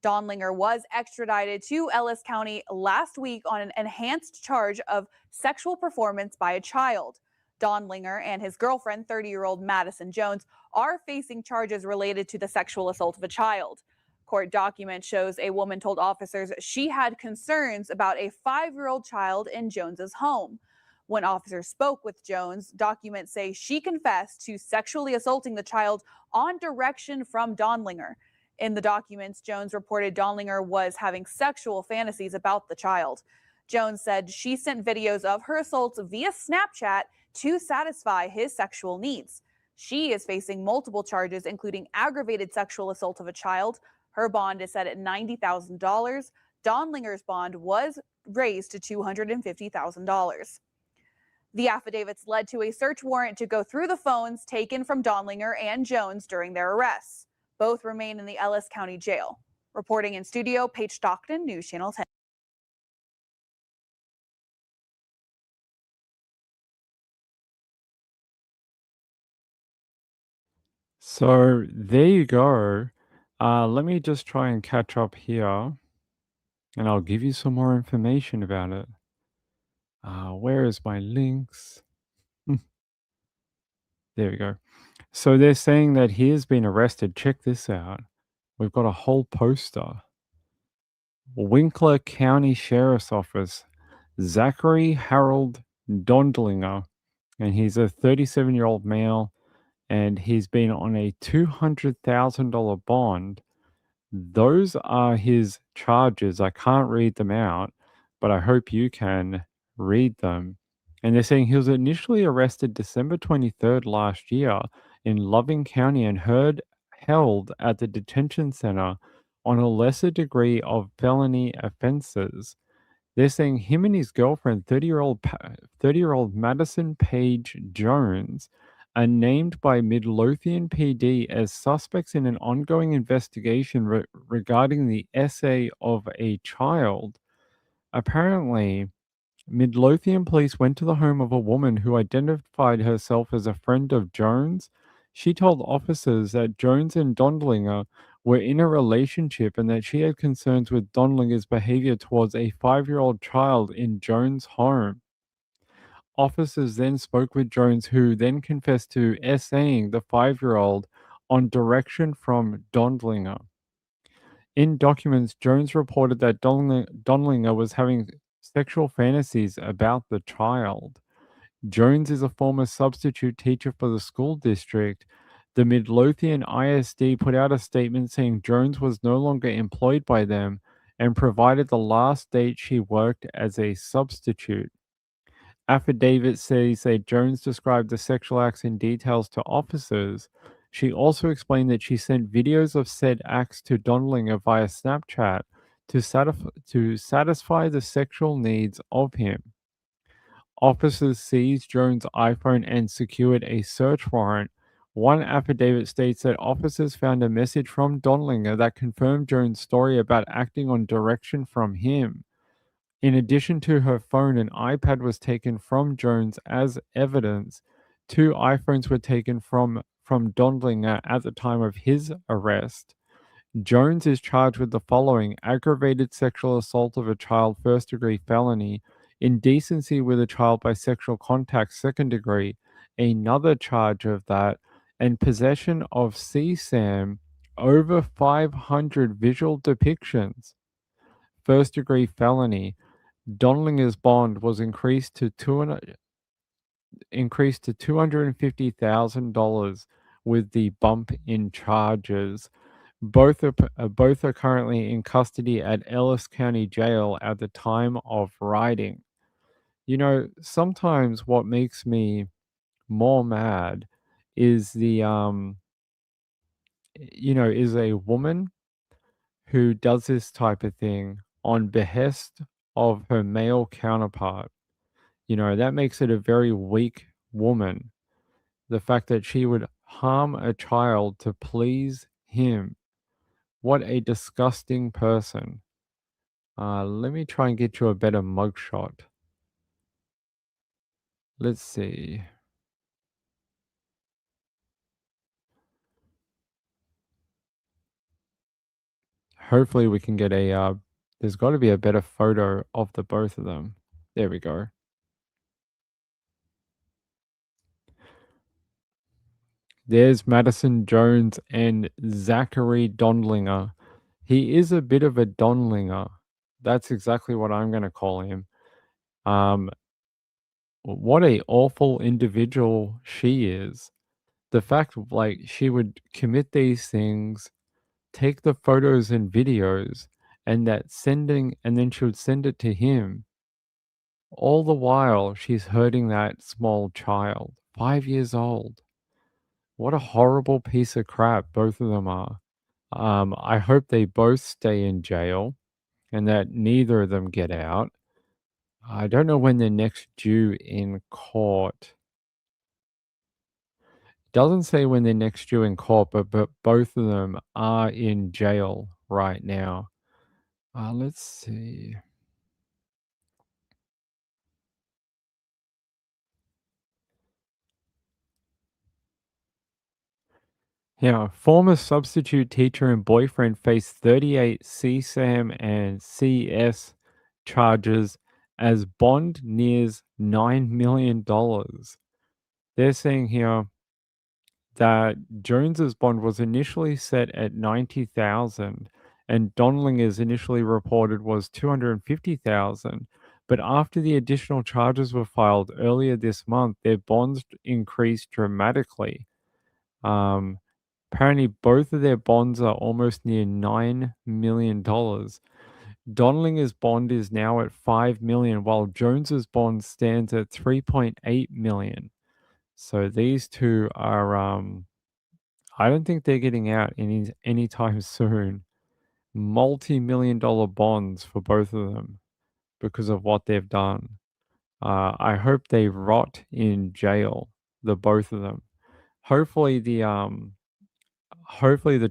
P: Donlinger was extradited to Ellis County last week on an enhanced charge of sexual performance by a child. Donlinger and his girlfriend, 30-year-old Madison Jones, are facing charges related to the sexual assault of a child. Court document shows a woman told officers she had concerns about a 5-year-old child in Jones's home. When officers spoke with Jones, documents say she confessed to sexually assaulting the child on direction from Donlinger. In the documents, Jones reported Donlinger was having sexual fantasies about the child. Jones said she sent videos of her assaults via Snapchat to satisfy his sexual needs. She is facing multiple charges, including aggravated sexual assault of a child. Her bond is set at $90,000. Donlinger's bond was raised to $250,000. The affidavits led to a search warrant to go through the phones taken from Donlinger and Jones during their arrests. Both remain in the Ellis County Jail. Reporting in studio, Paige Stockton, News Channel 10.
B: So there you go. Let me just try and catch up here, and I'll give you some more information about it. Where is my links? There we go. So they're saying that he has been arrested. Check this out. We've got a whole poster. Winkler County Sheriff's Office, Zachary Harold Dondlinger, and he's a 37-year-old male, and he's been on a $200,000 bond. Those are his charges. I can't read them out, but I hope you can read them. And they're saying he was initially arrested December 23rd last year in Loving County and held at the detention center on a lesser degree of felony offenses. They're saying him and his girlfriend, 30-year-old Madison Page Jones, are named by Midlothian PD as suspects in an ongoing investigation regarding the essay of a child. Apparently, Midlothian police went to the home of a woman who identified herself as a friend of Jones. She told officers that Jones and Dondlinger were in a relationship and that she had concerns with Dondlinger's behavior towards a 5-year-old child in Jones' home. Officers then spoke with Jones, who then confessed to essaying the 5-year-old on direction from Dondlinger. In documents, Jones reported that Dondlinger was having sexual fantasies about the child. Jones is a former substitute teacher for the school district. The Midlothian ISD put out a statement saying Jones was no longer employed by them and provided the last date she worked as a substitute. Affidavit says that Jones described the sexual acts in details to officers. She also explained that she sent videos of said acts to Dondlinger via Snapchat to satisfy the sexual needs of him. Officers seized Jones' iPhone and secured a search warrant. One affidavit states that officers found a message from Dondlinger that confirmed Jones' story about acting on direction from him. In addition to her phone, an iPad was taken from Jones as evidence. 2 iPhones were taken from Dondlinger at the time of his arrest. Jones is charged with the following: aggravated sexual assault of a child, first-degree felony; indecency with a child by sexual contact, second degree, another charge of that; and possession of CSAM over 500 visual depictions, first-degree felony. Dondlinger's bond was increased to $250,000 with the bump in charges. Both are currently in custody at Ellis County Jail at the time of writing. You know, sometimes what makes me more mad is is a woman who does this type of thing on behest of her male counterpart. That makes it a very weak woman. The fact that she would harm a child to please him. What a disgusting person. Let me try and get you a better mugshot. Let's see. Hopefully we can get there's got to be a better photo of the both of them. There we go. There's Madison Jones and Zachary Dondlinger. He is a bit of a Dondlinger. That's exactly what I'm going to call him. What a awful individual she is. The fact she would commit these things, take the photos and videos, and then she would send it to him. All the while she's hurting that small child, 5 years old. What a horrible piece of crap both of them are. I hope they both stay in jail and that neither of them get out. I don't know when they're next due in court. Doesn't say when they're next due in court, but both of them are in jail right now. Let's see. Yeah, former substitute teacher and boyfriend face 38 CSAM and CS charges as bond nears $9 million. They're saying here that Jones's bond was initially set at 90,000 and Donlinger's initially reported was 250,000. But after the additional charges were filed earlier this month, their bonds increased dramatically. Apparently, both of their bonds are almost near $9 million. Donlinger's bond is now at $5 million, while Jones's bond stands at $3.8 million. So these two are, I don't think they're getting out anytime soon. Multi-million-dollar bonds for both of them because of what they've done. I hope they rot in jail, the both of them. Hopefully the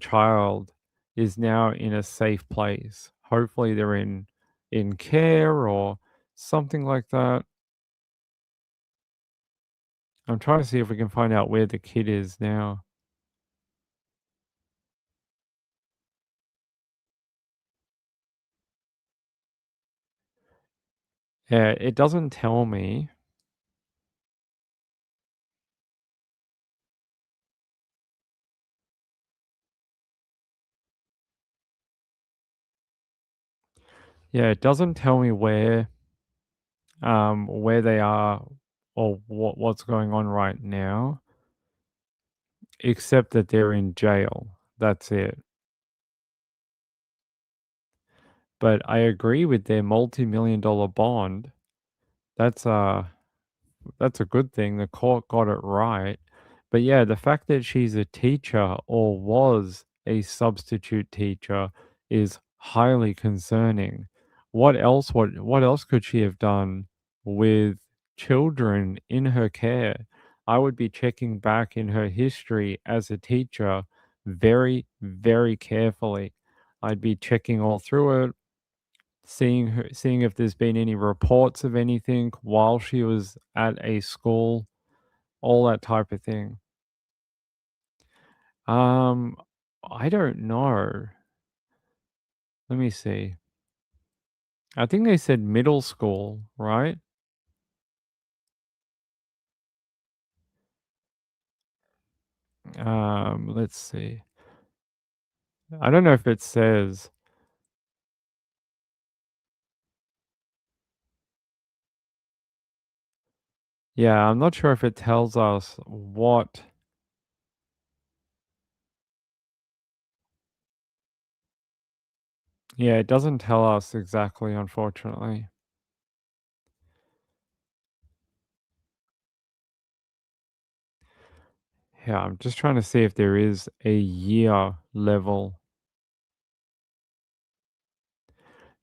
B: child is now in a safe place. Hopefully they're in care or something like that. I'm trying to see if we can find out where the kid is now. Yeah, it doesn't tell me. Yeah, it doesn't tell me where they are or what's going on right now, except that they're in jail. That's it. But I agree with their multi-million-dollar bond. That's a good thing. The court got it right. But yeah, the fact that she's a teacher or was a substitute teacher is highly concerning. What else could she have done with children in her care? I would be checking back in her history as a teacher very, very carefully. I'd be checking all through it, seeing if there's been any reports of anything while she was at a school, all that type of thing. Um, I don't know. Let me see. I think they said middle school, right? Let's see. I don't know if it says. Yeah, I'm not sure if it tells us what. Yeah, it doesn't tell us exactly, unfortunately. Yeah, I'm just trying to see if there is a year level.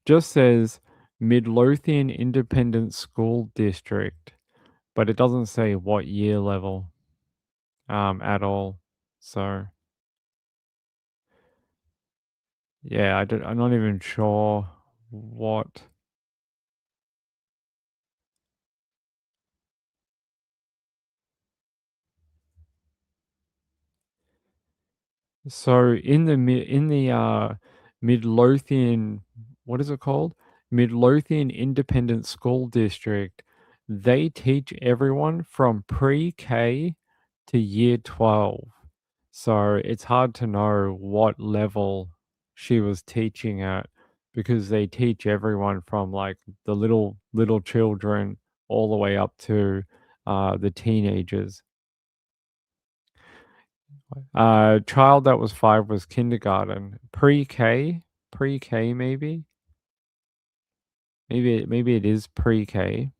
B: Just says Midlothian Independent School District, but it doesn't say what year level at all. So yeah, I'm not even sure what. So in the Midlothian, what is it called? Midlothian Independent School District, they teach everyone from pre-K to year 12. So it's hard to know what level she was teaching at because they teach everyone from like the little children all the way up to the teenagers. Child that was 5 was kindergarten. Pre-K maybe? Maybe it is pre-K.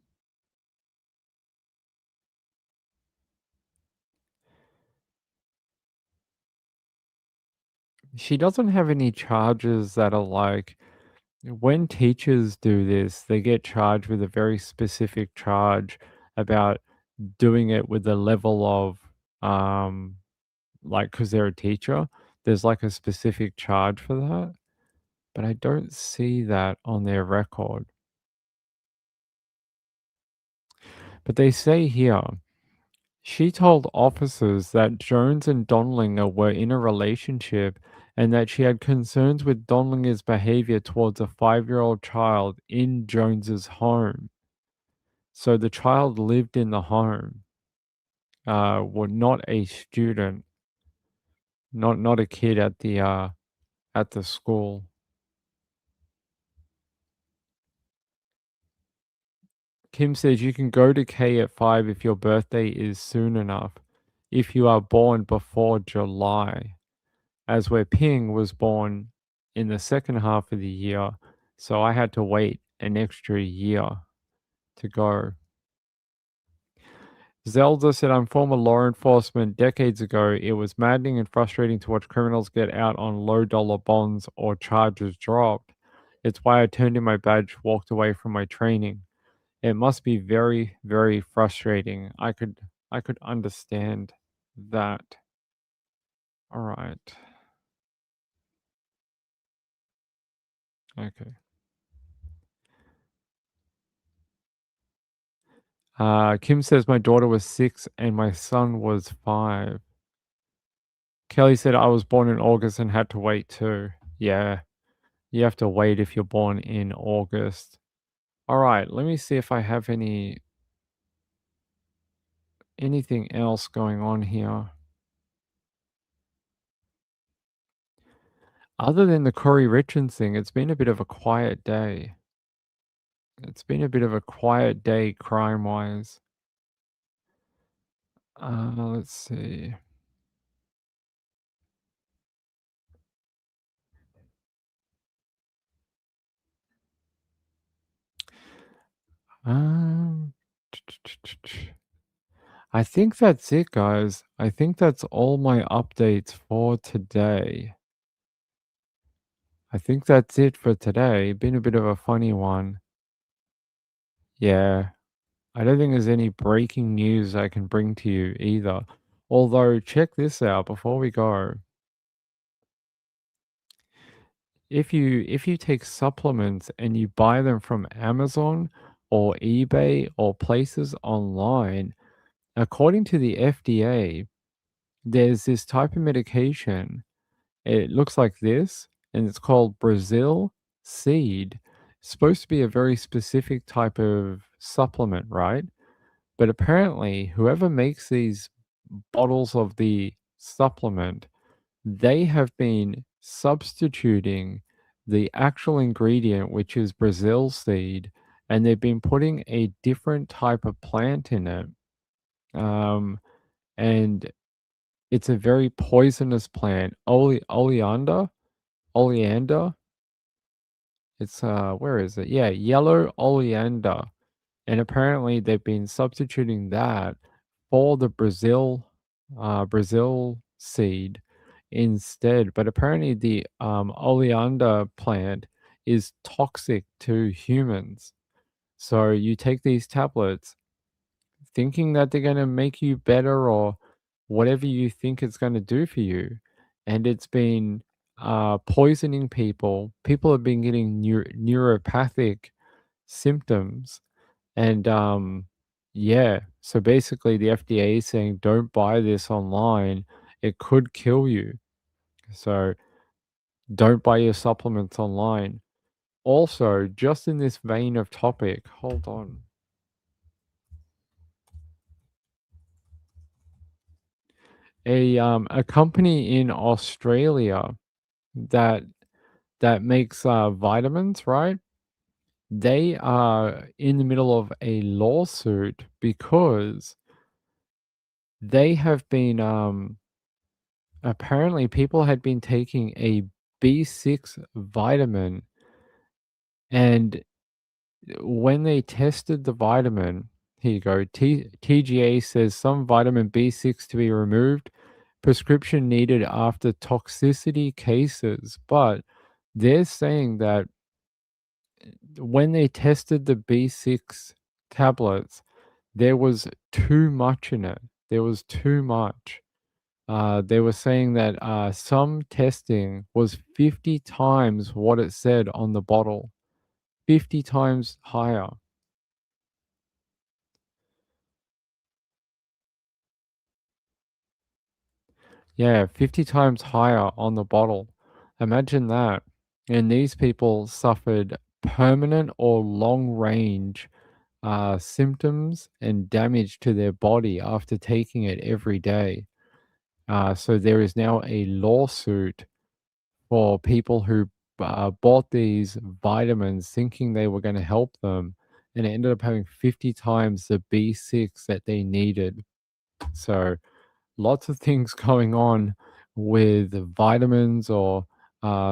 B: She doesn't have any charges that are like when teachers do this, they get charged with a very specific charge about doing it with a level of, like, because they're a teacher, there's like a specific charge for that, but I don't see that on their record. But they say here, she told officers that Jones and Donlinger were in a relationship and that she had concerns with Donlinger's behavior towards a 5-year-old child in Jones's home. So the child lived in the home, well, not a student, not a kid at the school. Kim says you can go to K at 5 if your birthday is soon enough, if you are born before July, as where Ping was born in the second half of the year, so I had to wait an extra year to go. Zelda said, I'm former law enforcement. Decades ago, it was maddening and frustrating to watch criminals get out on low dollar bonds or charges dropped. It's why I turned in my badge, walked away from my training. It must be very, very frustrating. I could understand that. All right. Okay. Kim says my daughter was 6 and my son was 5. Kelly said I was born in August and had to wait too. Yeah, you have to wait if you're born in August. All right, let me see if I have anything else going on here. Other than the Kouri Richins thing, it's been a bit of a quiet day. It's been a bit of a quiet day crime-wise. Let's see. Um, I think that's it, guys. I think that's all my updates for today. I think that's it for today. Been a bit of a funny one. Yeah, I don't think there's any breaking news I can bring to you either. Although, check this out before we go. If you take supplements and you buy them from Amazon or eBay or places online, according to the FDA, there's this type of medication. It looks like this, and it's called Brazil seed. It's supposed to be a very specific type of supplement, right? But apparently, whoever makes these bottles of the supplement, they have been substituting the actual ingredient, which is Brazil seed, and they've been putting a different type of plant in it. And it's a very poisonous plant, oleander. It's where is it? Yeah, yellow oleander. And apparently they've been substituting that for the Brazil seed instead. But apparently the oleander plant is toxic to humans. So you take these tablets thinking that they're going to make you better or whatever you think it's going to do for you. And it's been poisoning people. People have been getting neuropathic symptoms. And yeah, so basically the FDA is saying don't buy this online. It could kill you. So don't buy your supplements online. Also, just in this vein of topic, hold on. A company in Australia that makes vitamins, right? They are in the middle of a lawsuit because they have been apparently people had been taking a B6 vitamin, and when they tested the vitamin, here you go. TGA says some vitamin B6 to be removed, prescription needed after toxicity cases, but they're saying that when they tested the B6 tablets, there was too much in it. There was too much. They were saying that some testing was 50 times what it said on the bottle, 50 times higher. Yeah, 50 times higher on the bottle. Imagine that. And these people suffered permanent or long range symptoms and damage to their body after taking it every day. So there is now a lawsuit for people who bought these vitamins thinking they were going to help them, and it ended up having 50 times the B6 that they needed. So lots of things going on with vitamins or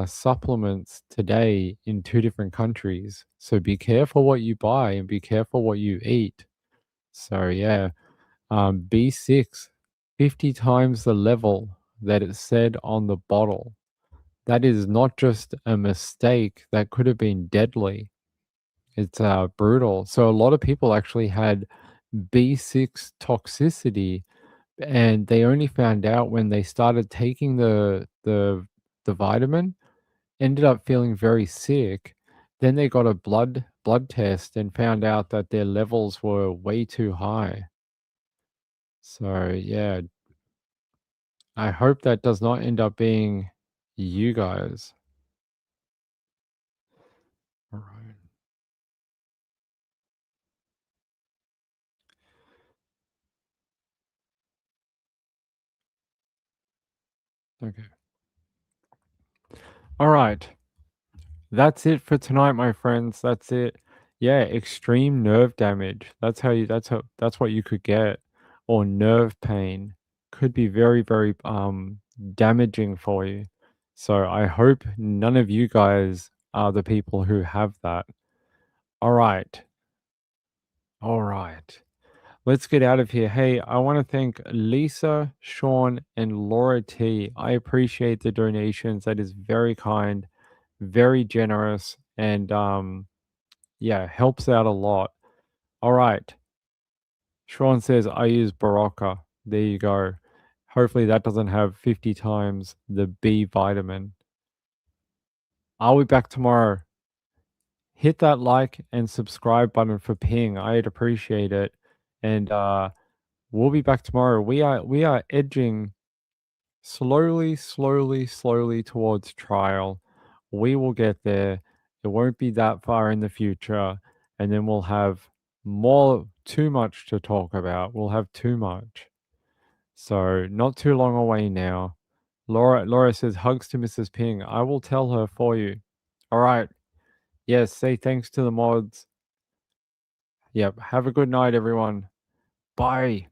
B: supplements today in two different countries. So be careful what you buy and be careful what you eat. So yeah, B6, 50 times the level that it said on the bottle. That is not just a mistake, that could have been deadly. It's brutal. So a lot of people actually had B6 toxicity, and they only found out when they started taking the vitamin, ended up feeling very sick. Then they got a blood test and found out that their levels were way too high. So yeah, I hope that does not end up being you guys. All right. Okay. All right. That's it for tonight, my friends. That's it. Yeah, extreme nerve damage. That's what you could get. Or nerve pain could be very, very damaging for you. So I hope none of you guys are the people who have that. All right. All right. Let's get out of here. Hey, I want to thank Lisa, Sean, and Laura T. I appreciate the donations. That is very kind, very generous, and yeah, helps out a lot. All right. Sean says I use Barocca. There you go. Hopefully that doesn't have 50 times the B vitamin. I'll be back tomorrow. Hit that like and subscribe button for Ping. I'd appreciate it. And we'll be back tomorrow. We are edging slowly towards trial. We will get there. It won't be that far in the future, and then we'll have too much to talk about. We'll have too much. So not too long away now. Laura says hugs to Mrs. Ping. I will tell her for you. All right. Yes, say thanks to the mods. Yep. Have a good night, everyone. Bye.